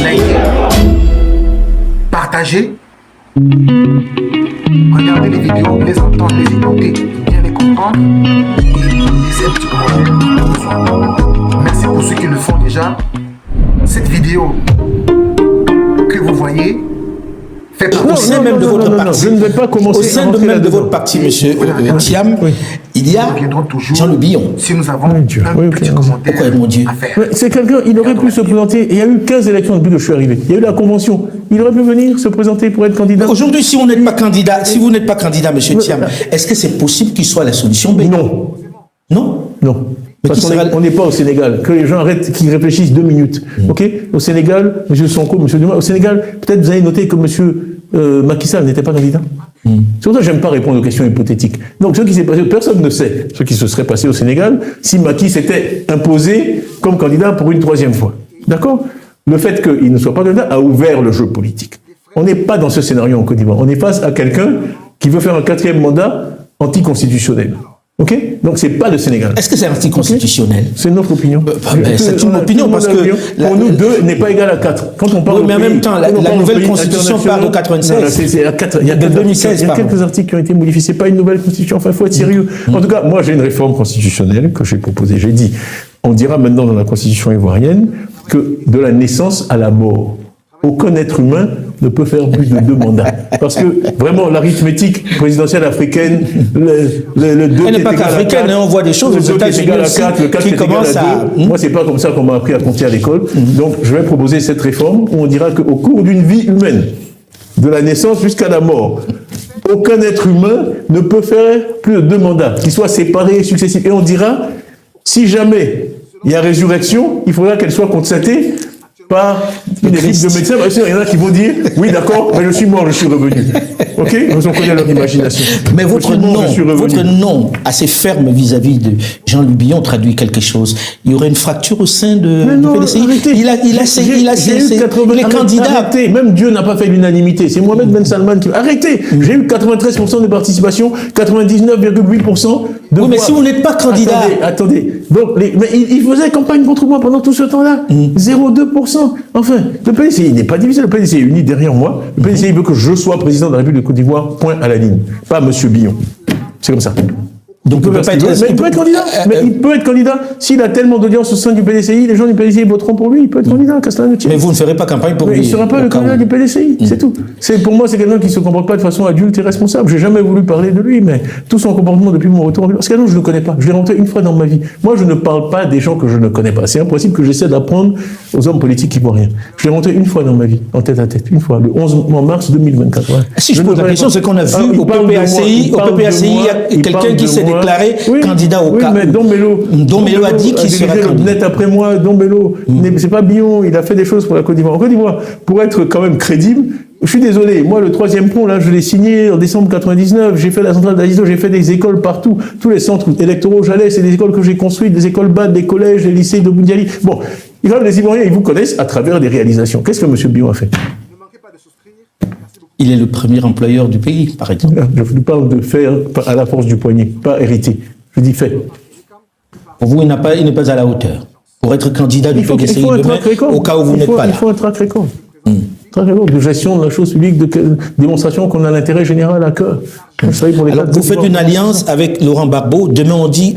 Partagez, regardez les vidéos, les entendre, les écouter, bien les comprendre et laissez un petit commentaire. Merci pour ceux qui le font déjà. Cette vidéo que vous voyez fait partie au sein même de votre parti. Je ne vais pas commencer. Au sein même de votre parti, monsieur Thiam, il y a Jean-Louis Billon. Si nous avons un petit commentaire pourquoi, mon Dieu, à faire. C'est quelqu'un, il aurait pu se présenter. Il y a eu 15 élections depuis que je suis arrivé. Il y a eu la convention. Il aurait pu venir se présenter pour être candidat. Aujourd'hui, si vous n'êtes pas candidat, monsieur Thiam, est-ce que c'est possible qu'il soit la solution B? Non. Non? Non. Parce qu'on n'est pas au Sénégal. Que les gens arrêtent, qu'ils réfléchissent 2 minutes. Ok? Au Sénégal, M. Sonko, M. Duma, au Sénégal, peut-être vous avez noté que M. Macky Sall n'était pas candidat. C'est pour ça que j'aime pas répondre aux questions hypothétiques. Donc, ce qui s'est passé, personne ne sait ce qui se serait passé au Sénégal si Macky s'était imposé comme candidat pour une 3e fois. D'accord? Le fait qu'il ne soit pas candidat a ouvert le jeu politique. On n'est pas dans ce scénario en Côte d'Ivoire. On est face à quelqu'un qui veut faire un 4e mandat anticonstitutionnel. Ok? Donc c'est pas le Sénégal. Est-ce que c'est anticonstitutionnel? C'est notre opinion. C'est une opinion parce que pour nous 2 n'est pas égal à 4. Quand on parle mais en même temps, la nouvelle constitution part de 96. Il y a 2016. Il y a quelques articles qui ont été modifiés. C'est pas une nouvelle constitution. Enfin, faut être sérieux. En tout cas, moi j'ai une réforme constitutionnelle que j'ai proposée. J'ai dit, on dira maintenant dans la constitution ivoirienne que de la naissance à la mort, aucun être humain ne peut faire plus de 2 mandats. Parce que, vraiment, l'arithmétique présidentielle africaine, le 2 elle n'est pas qu'africaine, on voit des choses aux États-Unis aussi qui commencent à... Moi, c'est pas comme ça qu'on m'a appris à compter à l'école. Donc, je vais proposer cette réforme où on dira qu'au cours d'une vie humaine, de la naissance jusqu'à la mort, aucun être humain ne peut faire plus de 2 mandats, qui soient séparés et successifs. Et on dira, si jamais il y a résurrection, il faudra qu'elle soit constatée par une équipe de médecins. Il y en a qui vont dire, oui d'accord, mais je suis mort, je suis revenu. Ok? Nous on connaît leur imagination. Mais votre nom assez ferme vis-à-vis de Jean-Louis Billon traduit quelque chose. Il y aurait une fracture au sein du PDCI. Il a les candidats. Arrêtez. Même Dieu n'a pas fait l'unanimité. C'est Mohamed Ben Salman qui... Arrêtez. J'ai eu 93% de participation, 99,8% de... Oui, mais si vous n'êtes pas candidat... Attendez. Donc, mais il faisait campagne contre moi pendant tout ce temps-là. 0,2%. Enfin, le PDCI n'est pas divisé. Le PDCI est uni derrière moi. Le PDCI veut que je sois président de la République de Côte d'Ivoire, point à la ligne. Pas M. Billon. C'est comme ça. Donc il peut être candidat. Mais il peut être candidat. S'il a tellement d'audience au sein du PDCI, les gens du PDCI voteront pour lui. Il peut être candidat. Mais vous ne ferez pas campagne pour lui. Il ne sera pas le candidat du PDCI. C'est tout. Pour moi, c'est quelqu'un qui ne se comporte pas de façon adulte et responsable. J'ai jamais voulu parler de lui, mais tout son comportement depuis mon retour en ville. Parce que je ne le connais pas. Je l'ai rencontré une fois dans ma vie. Moi, je ne parle pas des gens que je ne connais pas. C'est un principe que j'essaie d'apprendre aux hommes politiques ivoiriens. Je l'ai rencontré une fois dans ma vie, en tête à tête. Une fois, le 11 mars 2024. Ouais. Si je pose la question, c'est qu'on a vu au PPACI, il y a quelqu'un qui s'est déclaré candidat au cas. Oui, mais Dombello a dit qu'il sera candidat. Net après moi, Dombello, c'est pas Billon, il a fait des choses pour la Côte d'Ivoire. En Côte d'Ivoire, pour être quand même crédible, je suis désolé, moi le 3e pont, là, je l'ai signé en décembre 99, j'ai fait la centrale d'Azizo, j'ai fait des écoles partout, tous les centres électoraux, j'allais, c'est des écoles que j'ai construites, des écoles BAD, des collèges, des lycées de Boundiali. Bon, les Ivoiriens, ils vous connaissent à travers des réalisations. Qu'est-ce que M. Billon a fait? Il est le premier employeur du pays, par exemple. Je vous parle de faire à la force du poignet, pas hériter. Je dis fait. Pour vous, il n'est pas à la hauteur. Pour être candidat du PDCI demain, au cas où vous n'êtes pas là. Il faut un track record. De gestion de la chose publique, de démonstration qu'on a l'intérêt général à cœur. Alors, vous faites une alliance avec Laurent Gbagbo. Demain, on dit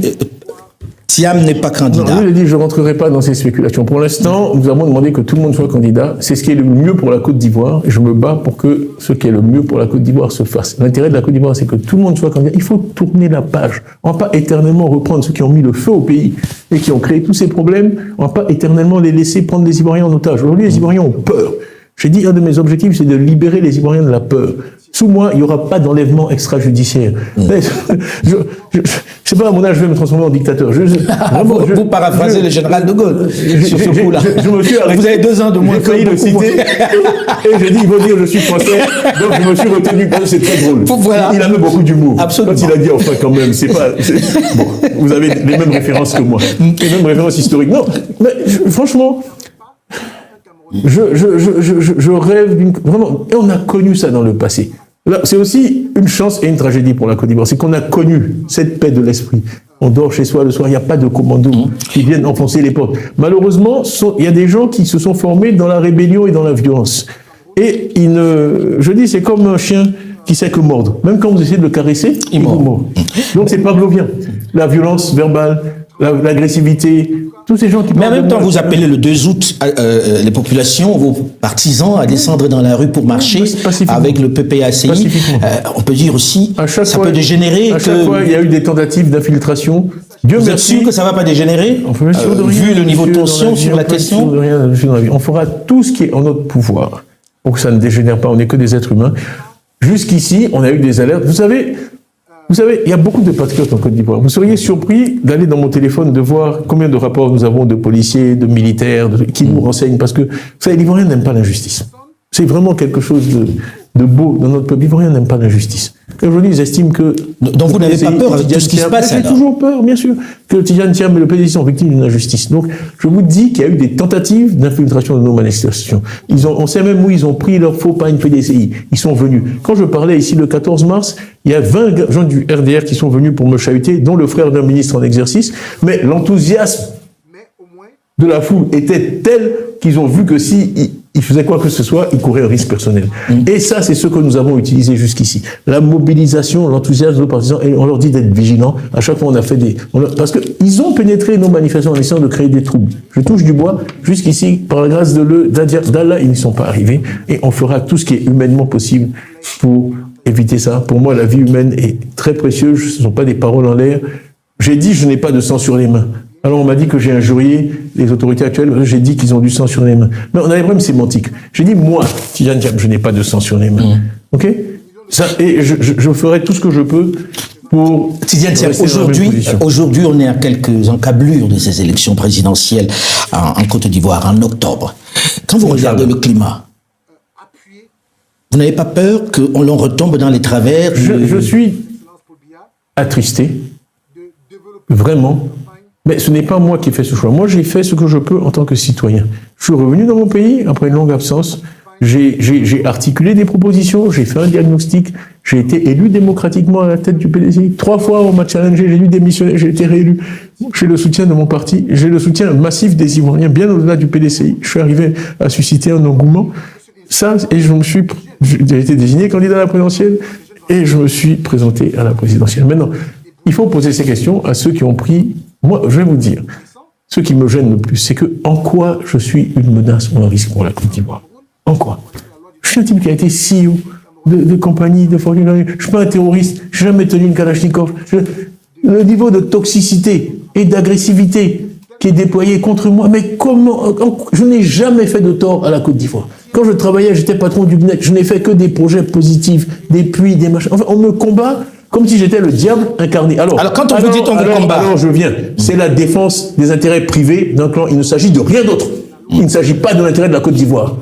Thiam n'est pas candidat. Non, je dis, je ne rentrerai pas dans ces spéculations. Pour l'instant, nous avons demandé que tout le monde soit candidat. C'est ce qui est le mieux pour la Côte d'Ivoire. Et je me bats pour que ce qui est le mieux pour la Côte d'Ivoire se fasse. L'intérêt de la Côte d'Ivoire, c'est que tout le monde soit candidat. Il faut tourner la page. On ne va pas éternellement reprendre ceux qui ont mis le feu au pays et qui ont créé tous ces problèmes. On ne va pas éternellement les laisser prendre les Ivoiriens en otage. Aujourd'hui, les Ivoiriens ont peur. J'ai dit, un de mes objectifs, c'est de libérer les Ivoiriens de la peur. Sous moi, il n'y aura pas d'enlèvement extrajudiciaire. Je sais pas, à mon âge, je vais me transformer en dictateur. Vous paraphrasez le général de Gaulle sur ce coup-là. Je me suis arrêté. Vous avez 2 ans de moins. J'ai failli le citer. Et j'ai dit, il faut dire je suis français. Donc je me suis retenu. C'est très drôle. Voilà. Il a même beaucoup d'humour. Absolument. Quand il a dit, enfin, quand même, bon, vous avez les mêmes références que moi. Les mêmes références historiques. Non, mais franchement, je rêve vraiment, et on a connu ça dans le passé. Là, c'est aussi une chance et une tragédie pour la Côte d'Ivoire, c'est qu'on a connu cette paix de l'esprit. On dort chez soi le soir, il n'y a pas de commando qui viennent enfoncer les portes. Malheureusement, il y a des gens qui se sont formés dans la rébellion et dans la violence. Et je dis, c'est comme un chien qui sait que mordre. Même quand vous essayez de le caresser, il vous mord. Donc c'est pavlovien. La violence verbale, l'agressivité, tous ces gens qui... Mais en même temps, vous appelez le 2 août les populations, vos partisans, à descendre dans la rue pour marcher avec le PPACI. On peut dire aussi, ça peut dégénérer. À chaque fois, il y a eu des tentatives d'infiltration. Vous êtes sûr que ça ne va pas dégénérer, vu le niveau de tension sur la question? On fera tout ce qui est en notre pouvoir pour que ça ne dégénère pas. On n'est que des êtres humains. Jusqu'ici, on a eu des alertes. Vous savez, il y a beaucoup de patriotes en Côte d'Ivoire. Vous seriez surpris d'aller dans mon téléphone, de voir combien de rapports nous avons de policiers, de militaires, qui nous renseignent. Parce que, vous savez, l'Ivoirien n'aime pas l'injustice. C'est vraiment quelque chose de beau dans notre peuple. L'Ivoirien n'aime pas l'injustice. Et aujourd'hui, ils estiment que... Donc vous n'avez pas peur de ce qui se passe? J'ai toujours peur, bien sûr, que Tidjane Thiam et le PDC sont victimes d'une injustice. Donc, je vous dis qu'il y a eu des tentatives d'infiltration de nos manifestations. On sait même où ils ont pris leur faux pagne PDCI. Ils sont venus. Quand je parlais ici le 14 mars, il y a 20 gens du RDR qui sont venus pour me chahuter, dont le frère d'un ministre en exercice. Mais l'enthousiasme de la foule était tel qu'ils ont vu que si ils faisaient quoi que ce soit, ils couraient un risque personnel. Et ça, c'est ce que nous avons utilisé jusqu'ici. La mobilisation, l'enthousiasme de nos partisans, et on leur dit d'être vigilants. À chaque fois, on a fait parce qu'ils ont pénétré nos manifestations en essayant de créer des troubles. Je touche du bois. Jusqu'ici, par la grâce d'Allah, ils n'y sont pas arrivés. Et on fera tout ce qui est humainement possible pour éviter ça. Pour moi, la vie humaine est très précieuse. Ce ne sont pas des paroles en l'air. J'ai dit, je n'ai pas de sang sur les mains. Alors on m'a dit que j'ai injurié les autorités actuelles, j'ai dit qu'ils ont du sang sur les mains. Mais on a des problèmes sémantiques. J'ai dit, moi, Tidjane Thiam, je n'ai pas de sang sur les mains. Ok? Ça, et je ferai tout ce que je peux pour... Tidjane Thiam, aujourd'hui, on est à quelques encablures de ces élections présidentielles en Côte d'Ivoire, en octobre. Quand vous regardez le climat, vous n'avez pas peur qu'on l'on retombe dans les travers Je suis attristé, vraiment. Mais ce n'est pas moi qui ai fait ce choix. Moi, j'ai fait ce que je peux en tant que citoyen. Je suis revenu dans mon pays après une longue absence. J'ai articulé des propositions, j'ai fait un diagnostic, j'ai été élu démocratiquement à la tête du PDCI. 3 fois, on m'a challengé, j'ai dû démissionner, j'ai été réélu. J'ai le soutien de mon parti, j'ai le soutien massif des Ivoiriens, bien au-delà du PDCI. Je suis arrivé à susciter un engouement. Ça, et j'ai été désigné candidat à la présidentielle et je me suis présenté à la présidentielle. Maintenant, il faut poser ces questions à ceux qui ont pris... Moi, je vais vous dire, ce qui me gêne le plus, c'est que en quoi je suis une menace ou un risque pour la Côte d'Ivoire? En quoi? Je suis un type qui a été CEO de compagnie, de fortune. Je ne suis pas un terroriste, je n'ai jamais tenu une Kalachnikov. Le niveau de toxicité et d'agressivité qui est déployé contre moi, mais comment? Je n'ai jamais fait de tort à la Côte d'Ivoire. Quand je travaillais, j'étais patron du BNEC, je n'ai fait que des projets positifs, des puits, des machins. Enfin, on me combat comme si j'étais le diable incarné. Alors quand on vous dit on vous combat... Alors je viens. C'est la défense des intérêts privés d'un clan. Il ne s'agit de rien d'autre. Il ne s'agit pas de l'intérêt de la Côte d'Ivoire.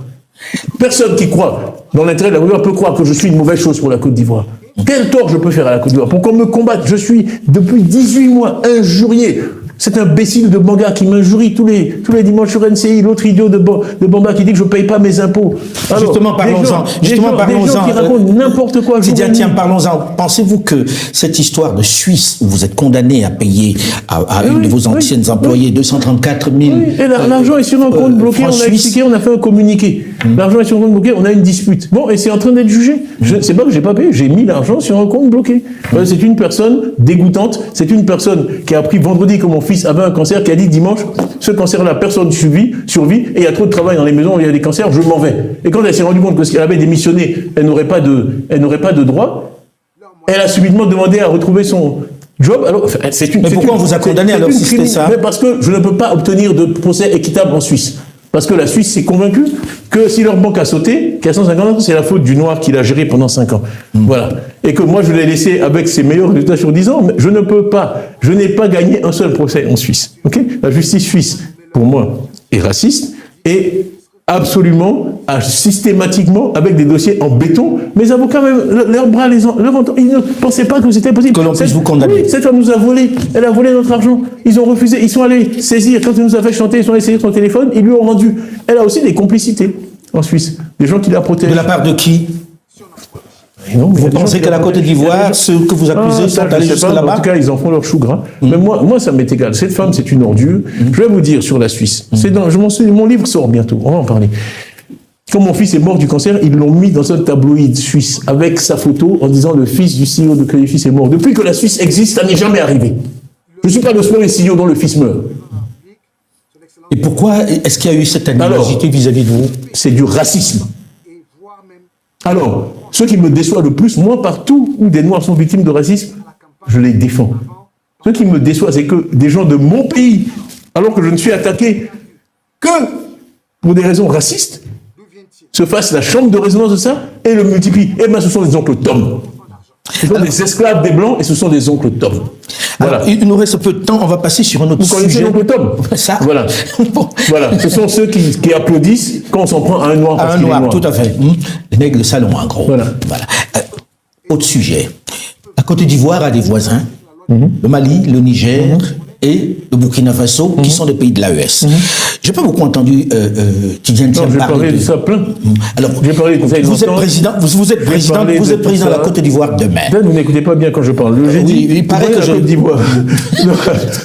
Personne qui croit dans l'intérêt de la Côte d'Ivoire peut croire que je suis une mauvaise chose pour la Côte d'Ivoire. Quel tort je peux faire à la Côte d'Ivoire pour qu'on me combatte? Je suis, depuis 18 mois, injurié. Cet imbécile de Banga qui m'injurie tous les dimanches sur NCI, l'autre idiot de Bamba qui dit que je ne paye pas mes impôts. Alors, justement, parlons-en. Des gens qui racontent n'importe quoi. Tiens, parlons-en. Pensez-vous que cette histoire de Suisse, où vous êtes condamné à payer à une de vos anciennes employées 234 000 et l'argent est sur un compte bloqué, on a expliqué, on a fait un communiqué. L'argent est sur un compte bloqué, on a une dispute. Bon, et c'est en train d'être jugé. C'est pas que j'ai pas payé, j'ai mis l'argent sur un compte bloqué. C'est une personne dégoûtante, c'est une personne qui a appris vendredi que mon fils avait un cancer, qui a dit dimanche, ce cancer-là, personne survit, et il y a trop de travail dans les maisons où il y a des cancers, je m'en vais. Et quand elle s'est rendue compte que ce qu'elle avait démissionné, elle n'aurait pas de droit, elle a subitement demandé à retrouver son job. Alors, mais pourquoi on vous a condamné alors si c'était ça? Mais parce que je ne peux pas obtenir de procès équitable en Suisse. Parce que la Suisse s'est convaincue que si leur banque a sauté, qu'il y a 150 ans, c'est la faute du noir qui l'a géré pendant 5 ans. Voilà. Et que moi, je l'ai laissé avec ses meilleurs résultats sur 10 ans, mais je ne peux pas. Je n'ai pas gagné un seul procès en Suisse. Ok? La justice suisse, pour moi, est raciste et absolument, systématiquement, avec des dossiers en béton. Mes avocats, même, leurs bras, ils ne pensaient pas que c'était possible. Que l'on puisse vous condamner. Oui, cette femme nous a volé. Elle a volé notre argent. Ils ont refusé. Ils sont allés saisir. Quand elle nous a fait chanter, ils sont allés saisir son téléphone. Ils lui ont rendu. Elle a aussi des complicités en Suisse. Des gens qui la protègent. De la part de qui? Non, vous pensez qu'à la Côte d'Ivoire, ceux que vous accusez sont allés jusque là-bas? En tout cas, ils en font leur chou gras. Mais moi, ça m'est égal. Cette femme, c'est une ordure. Je vais vous dire sur la Suisse. Mon livre sort bientôt. On va en parler. Quand mon fils est mort du cancer, ils l'ont mis dans un tabloïd suisse avec sa photo en disant le fils du CEO de Crédit Suisse est mort. Depuis que la Suisse existe, ça n'est jamais arrivé. Je ne suis pas le premier CEO dont le fils meurt. Et pourquoi est-ce qu'il y a eu cette animosité vis-à-vis de vous? C'est du racisme. Alors, ce qui me déçoit le plus, moi, partout où des Noirs sont victimes de racisme, je les défends. Ce qui me déçoit, c'est que des gens de mon pays, alors que je ne suis attaqué que pour des raisons racistes, se fassent la chambre de résonance de ça et le multiplient. Eh bien, ce sont des oncles Tom. Ce sont des esclaves des Blancs et ce sont des oncles Tom. Voilà. Alors, il nous reste peu de temps, on va passer sur un autre sujet. Vous connaissez l'oncle Tom? Ça. Voilà. Voilà. Ce sont ceux qui applaudissent quand on s'en prend à un noir. À un noir, tout à fait. Les nègres de salon, en gros. Voilà. Autre sujet. La Côte d'Ivoire a des voisins, le Mali, le Niger et le Burkina Faso, qui sont des pays de l'AES. J'ai pas beaucoup entendu Tidjane Thiam parler de ça plein. Alors, j'ai parlé du Conseil vous êtes président, vous êtes président de la Côte d'Ivoire demain. Vous n'écoutez pas bien quand je parle. Il paraît que la Côte d'Ivoire.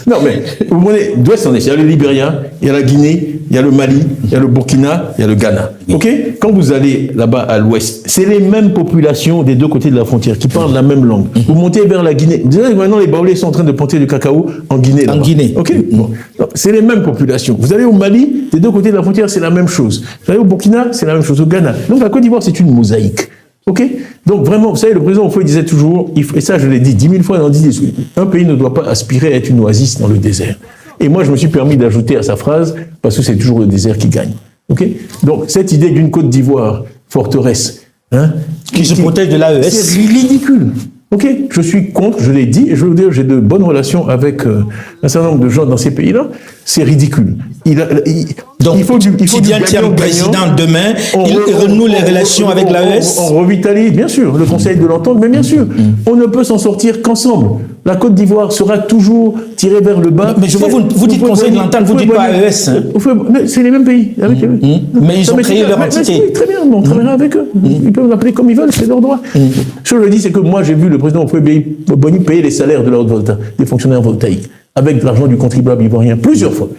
Non, mais vous voyez, d'ouest en est. Il y a le Libéria, il y a la Guinée, il y a le Mali, il y a le Burkina, il y a le Ghana. Ok? Quand vous allez là-bas à l'ouest, c'est les mêmes populations des deux côtés de la frontière qui parlent la même langue. Vous montez vers la Guinée. Maintenant, les Baoulés sont en train de planter du cacao en Guinée. En Guinée. Ok? Bon. C'est les mêmes populations. Vous allez au Mali, des deux côtés de la frontière, c'est la même chose. Vous allez au Burkina, c'est la même chose. Au Ghana. Donc la Côte d'Ivoire, c'est une mosaïque. Ok? Donc vraiment, vous savez, le président Oufoué disait toujours, et ça je l'ai dit 10 000 fois dans 10 discours, un pays ne doit pas aspirer à être une oasis dans le désert. Et moi, je me suis permis d'ajouter à sa phrase, parce que c'est toujours le désert qui gagne. Ok? Donc cette idée d'une Côte d'Ivoire forteresse, qui se protège de l'AES, c'est ridicule. Ok, je suis contre, je l'ai dit, et je veux dire, j'ai de bonnes relations avec un certain nombre de gens dans ces pays-là. C'est ridicule. Donc, il faut du président demain, il renoue les relations avec l'AES. On revitalise, bien sûr, le Conseil de l'Entente, mais bien sûr, on ne peut s'en sortir qu'ensemble. La Côte d'Ivoire sera toujours tirée vers le bas. Mais je vois, vous dites Conseil de l'Entente, vous dites pas AES. C'est les mêmes pays. Mais ils ont créé leur entité. Très bien, on travaillera avec eux. Ils peuvent l'appeler comme ils veulent, c'est leur droit. Ce que je dis, c'est que moi, j'ai vu le président Boni payer les salaires de la haute volta, des fonctionnaires voltaïques, avec de l'argent du contribuable ivoirien, plusieurs fois.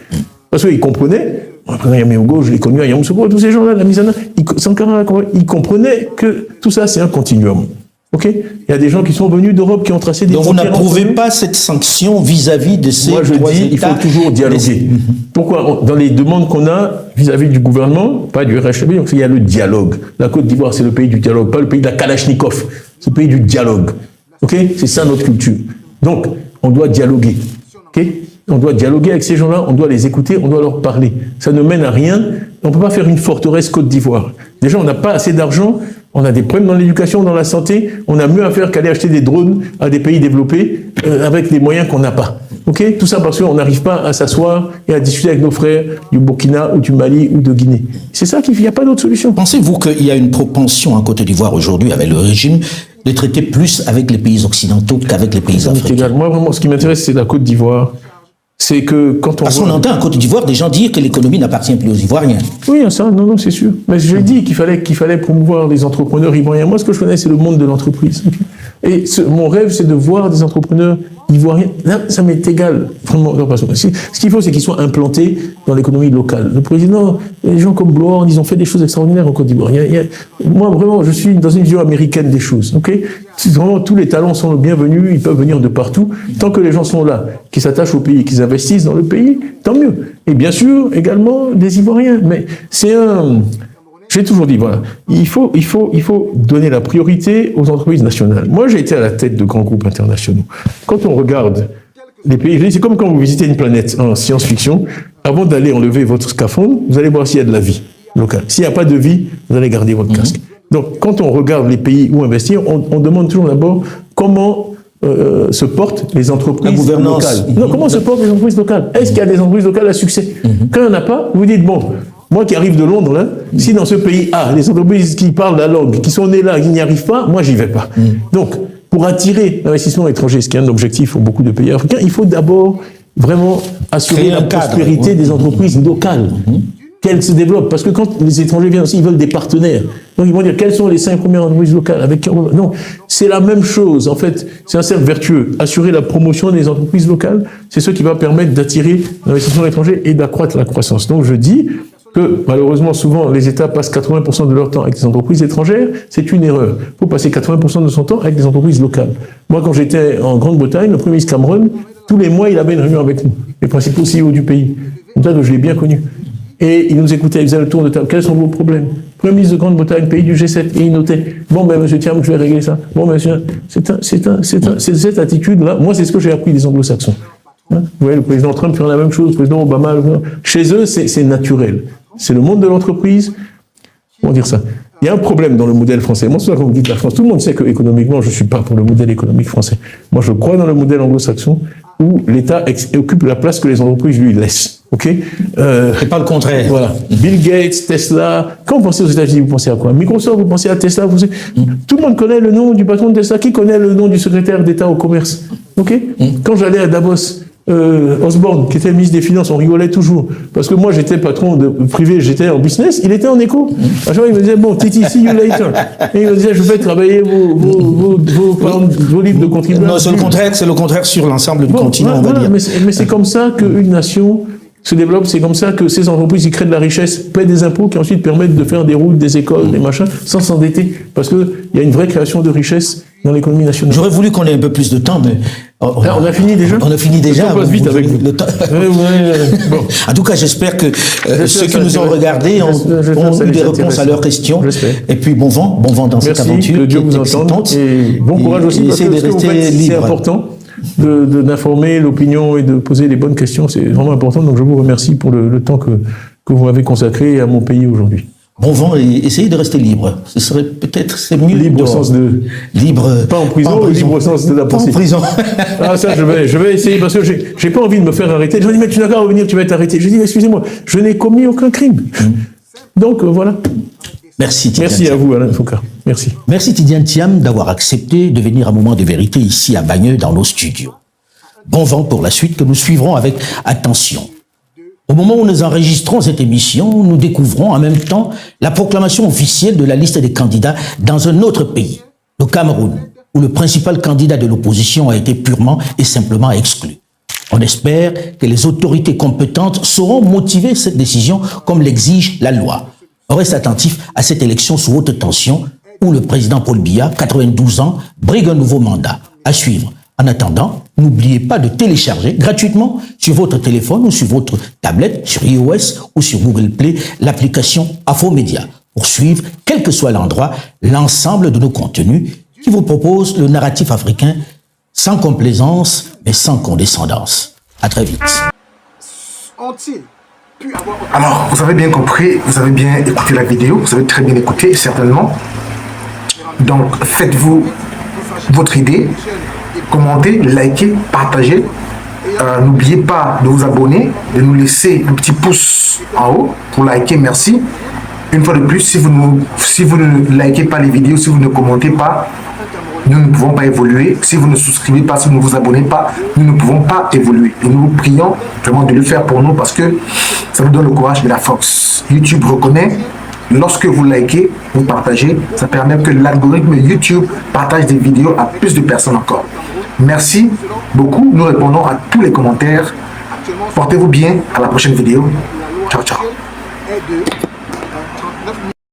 Parce qu'ils comprenaient, après Yamoussoukro, je l'ai connu à Yamoussoukro, tous ces gens-là, la Misana, ils comprenaient que tout ça, c'est un continuum. Ok? Il y a des gens qui sont venus d'Europe, qui ont tracé des frontières. Donc vous n'approuvez pas cette sanction vis-à-vis de ces trois États? Moi je dis, il faut toujours dialoguer. Pourquoi? Dans les demandes qu'on a vis-à-vis du gouvernement, pas du RHB, il y a le dialogue. La Côte d'Ivoire, c'est le pays du dialogue, pas le pays de la Kalachnikov. C'est le pays du dialogue. Ok? C'est ça notre culture. Donc, on doit dialoguer. Ok? On doit dialoguer avec ces gens-là, on doit les écouter, on doit leur parler. Ça ne mène à rien. On ne peut pas faire une forteresse Côte d'Ivoire. Déjà, on n'a pas assez d'argent, on a des problèmes dans l'éducation, dans la santé, on a mieux à faire qu'aller acheter des drones à des pays développés avec des moyens qu'on n'a pas. Ok? Tout ça parce qu'on n'arrive pas à s'asseoir et à discuter avec nos frères du Burkina ou du Mali ou de Guinée. C'est ça qu'il n'y a pas d'autre solution. Pensez-vous qu'il y a une propension en Côte d'Ivoire aujourd'hui avec le régime de traiter plus avec les pays occidentaux qu'avec les pays africains? Moi, vraiment, ce qui m'intéresse, c'est la Côte d'Ivoire. C'est que quand on... Parce qu'on entend en Côte d'Ivoire des gens dire que l'économie n'appartient plus aux Ivoiriens. Oui, ça, non, c'est sûr. Mais j'ai dit qu'il fallait promouvoir les entrepreneurs ivoiriens. Moi, ce que je connais, c'est le monde de l'entreprise. Et mon rêve, c'est de voir des entrepreneurs Ivoiriens, là, ça m'est égal, vraiment. Ce qu'il faut, c'est qu'ils soient implantés dans l'économie locale. Le président, les gens comme Bloor, ils ont fait des choses extraordinaires en Côte d'Ivoire. Moi, vraiment, je suis dans une vision américaine des choses, ok? Vraiment, tous les talents sont les bienvenus, ils peuvent venir de partout. Tant que les gens sont là, qui s'attachent au pays, qu'ils investissent dans le pays, tant mieux. Et bien sûr, également, des Ivoiriens. Mais c'est j'ai toujours dit, voilà, il faut donner la priorité aux entreprises nationales. Moi, j'ai été à la tête de grands groupes internationaux. Quand on regarde les pays, c'est comme quand vous visitez une planète en science-fiction, avant d'aller enlever votre scaphandre, vous allez voir s'il y a de la vie locale. S'il n'y a pas de vie, vous allez garder votre casque. Donc, quand on regarde les pays où investir, on demande toujours d'abord comment se portent les entreprises locales. Non, comment se portent les entreprises locales? Est-ce qu'il y a des entreprises locales à succès? Quand il n'y en a pas, vous dites, bon, moi qui arrive de Londres, là, si dans ce pays A, les entreprises qui parlent la langue, qui sont nées là, qui n'y arrivent pas, moi j'y vais pas. Donc, pour attirer l'investissement étranger, ce qui est un objectif pour beaucoup de pays africains, il faut d'abord vraiment assurer la prospérité des entreprises locales. Qu'elles se développent. Parce que quand les étrangers viennent aussi, ils veulent des partenaires. Donc ils vont dire, quelles sont les 5 premières entreprises locales avec qui on... Non, c'est la même chose. En fait, c'est un cercle vertueux. Assurer la promotion des entreprises locales, c'est ce qui va permettre d'attirer l'investissement étranger et d'accroître la croissance. Donc je dis que malheureusement, souvent, les États passent 80% de leur temps avec des entreprises étrangères. C'est une erreur. Il faut passer 80% de son temps avec des entreprises locales. Moi, quand j'étais en Grande-Bretagne, le Premier ministre Cameron, tous les mois, il avait une réunion avec nous, les principaux CEO du pays. Comme ça, je l'ai bien connu. Et il nous écoutait, il faisait le tour de table. Quels sont vos problèmes? Premier ministre de Grande-Bretagne, pays du G7, et il notait. Bon, ben, monsieur Thiam, je vais régler ça. Bon, monsieur, c'est cette attitude-là. Moi, c'est ce que j'ai appris des anglo-saxons. Hein? Vous voyez, le président Trump fait la même chose, le président Obama. Chez eux, c'est naturel. C'est le monde de l'entreprise. Comment dire ça? Il y a un problème dans le modèle français. Moi, c'est ça quand vous dites la France. Tout le monde sait que économiquement, je ne suis pas pour le modèle économique français. Moi, je crois dans le modèle anglo-saxon où l'État occupe la place que les entreprises lui laissent. Ok? C'est pas le contraire. Voilà. Bill Gates, Tesla. Quand vous pensez aux États-Unis, vous pensez à quoi? Microsoft, vous pensez à Tesla. Tout le monde connaît le nom du patron de Tesla. Qui connaît le nom du secrétaire d'État au commerce? Ok? Quand j'allais à Davos, Osborne, qui était le ministre des Finances, on rigolait toujours. Parce que moi, j'étais patron de privé, j'étais en business, il était en éco. À chaque fois, il me disait, bon, Titi, see you later. Et il me disait, je vais travailler vos livres de contribuables. Non, c'est le contraire sur l'ensemble du continent, on va dire. Mais c'est comme ça qu'une nation se développe, c'est comme ça que ces entreprises qui créent de la richesse paient des impôts qui ensuite permettent de faire des routes, des écoles, des machins, sans s'endetter. Parce qu'il y a une vraie création de richesse dans l'économie nationale. J'aurais voulu qu'on ait un peu plus de temps, mais... on a fini déjà. On a fini déjà. Le temps passe vite avec vous. Bon. En tout cas, j'espère que ceux qui nous ont regardés ont eu des réponses à leurs questions. Et puis bon vent dans cette aventure. Que Dieu vous entende. Et bon courage aussi, parce que ce que vous faites, c'est important d'informer l'opinion et de poser les bonnes questions. C'est vraiment important. Donc je vous remercie pour le temps que vous m'avez consacré à mon pays aujourd'hui. Bon vent et essayez de rester libre. Ce serait peut-être, c'est mieux. Libre au sens de... Libre. Pas en prison, libre au sens de la pensée. Pas en prison. Ah, ça, je vais essayer parce que j'ai pas envie de me faire arrêter. Je me dis, mais tu n'as qu'à revenir, tu vas être arrêté. Je dis, excusez-moi, je n'ai commis aucun crime. Donc, voilà. Merci, Tidiane. Merci à vous, Alain Foucault. Merci. Merci, Tidiane Thiam, d'avoir accepté de venir à Moment de Vérité ici à Bagneux, dans nos studios. Bon vent pour la suite que nous suivrons avec attention. Au moment où nous enregistrons cette émission, nous découvrons en même temps la proclamation officielle de la liste des candidats dans un autre pays, le Cameroun, où le principal candidat de l'opposition a été purement et simplement exclu. On espère que les autorités compétentes sauront motiver cette décision comme l'exige la loi. On reste attentif à cette élection sous haute tension où le président Paul Biya, 92 ans, brigue un nouveau mandat. À suivre. En attendant, n'oubliez pas de télécharger gratuitement sur votre téléphone ou sur votre tablette, sur iOS ou sur Google Play, l'application Infomédia pour suivre, quel que soit l'endroit, l'ensemble de nos contenus qui vous proposent le narratif africain sans complaisance mais sans condescendance. À très vite. Alors, vous avez bien compris, vous avez bien écouté la vidéo, vous avez très bien écouté, certainement. Donc, faites-vous votre idée. Commentez, likez, partagez. N'oubliez pas de vous abonner, de nous laisser un petit pouce en haut pour liker, merci. Une fois de plus, si vous ne likez pas les vidéos, si vous ne commentez pas, nous ne pouvons pas évoluer. Si vous ne souscrivez pas, si vous ne vous abonnez pas, nous ne pouvons pas évoluer. Et nous vous prions vraiment de le faire pour nous parce que ça nous donne le courage et la force. YouTube reconnaît. Lorsque vous likez, vous partagez, ça permet que l'algorithme YouTube partage des vidéos à plus de personnes encore. Merci beaucoup. Nous répondons à tous les commentaires. Portez-vous bien. À la prochaine vidéo. Ciao, ciao.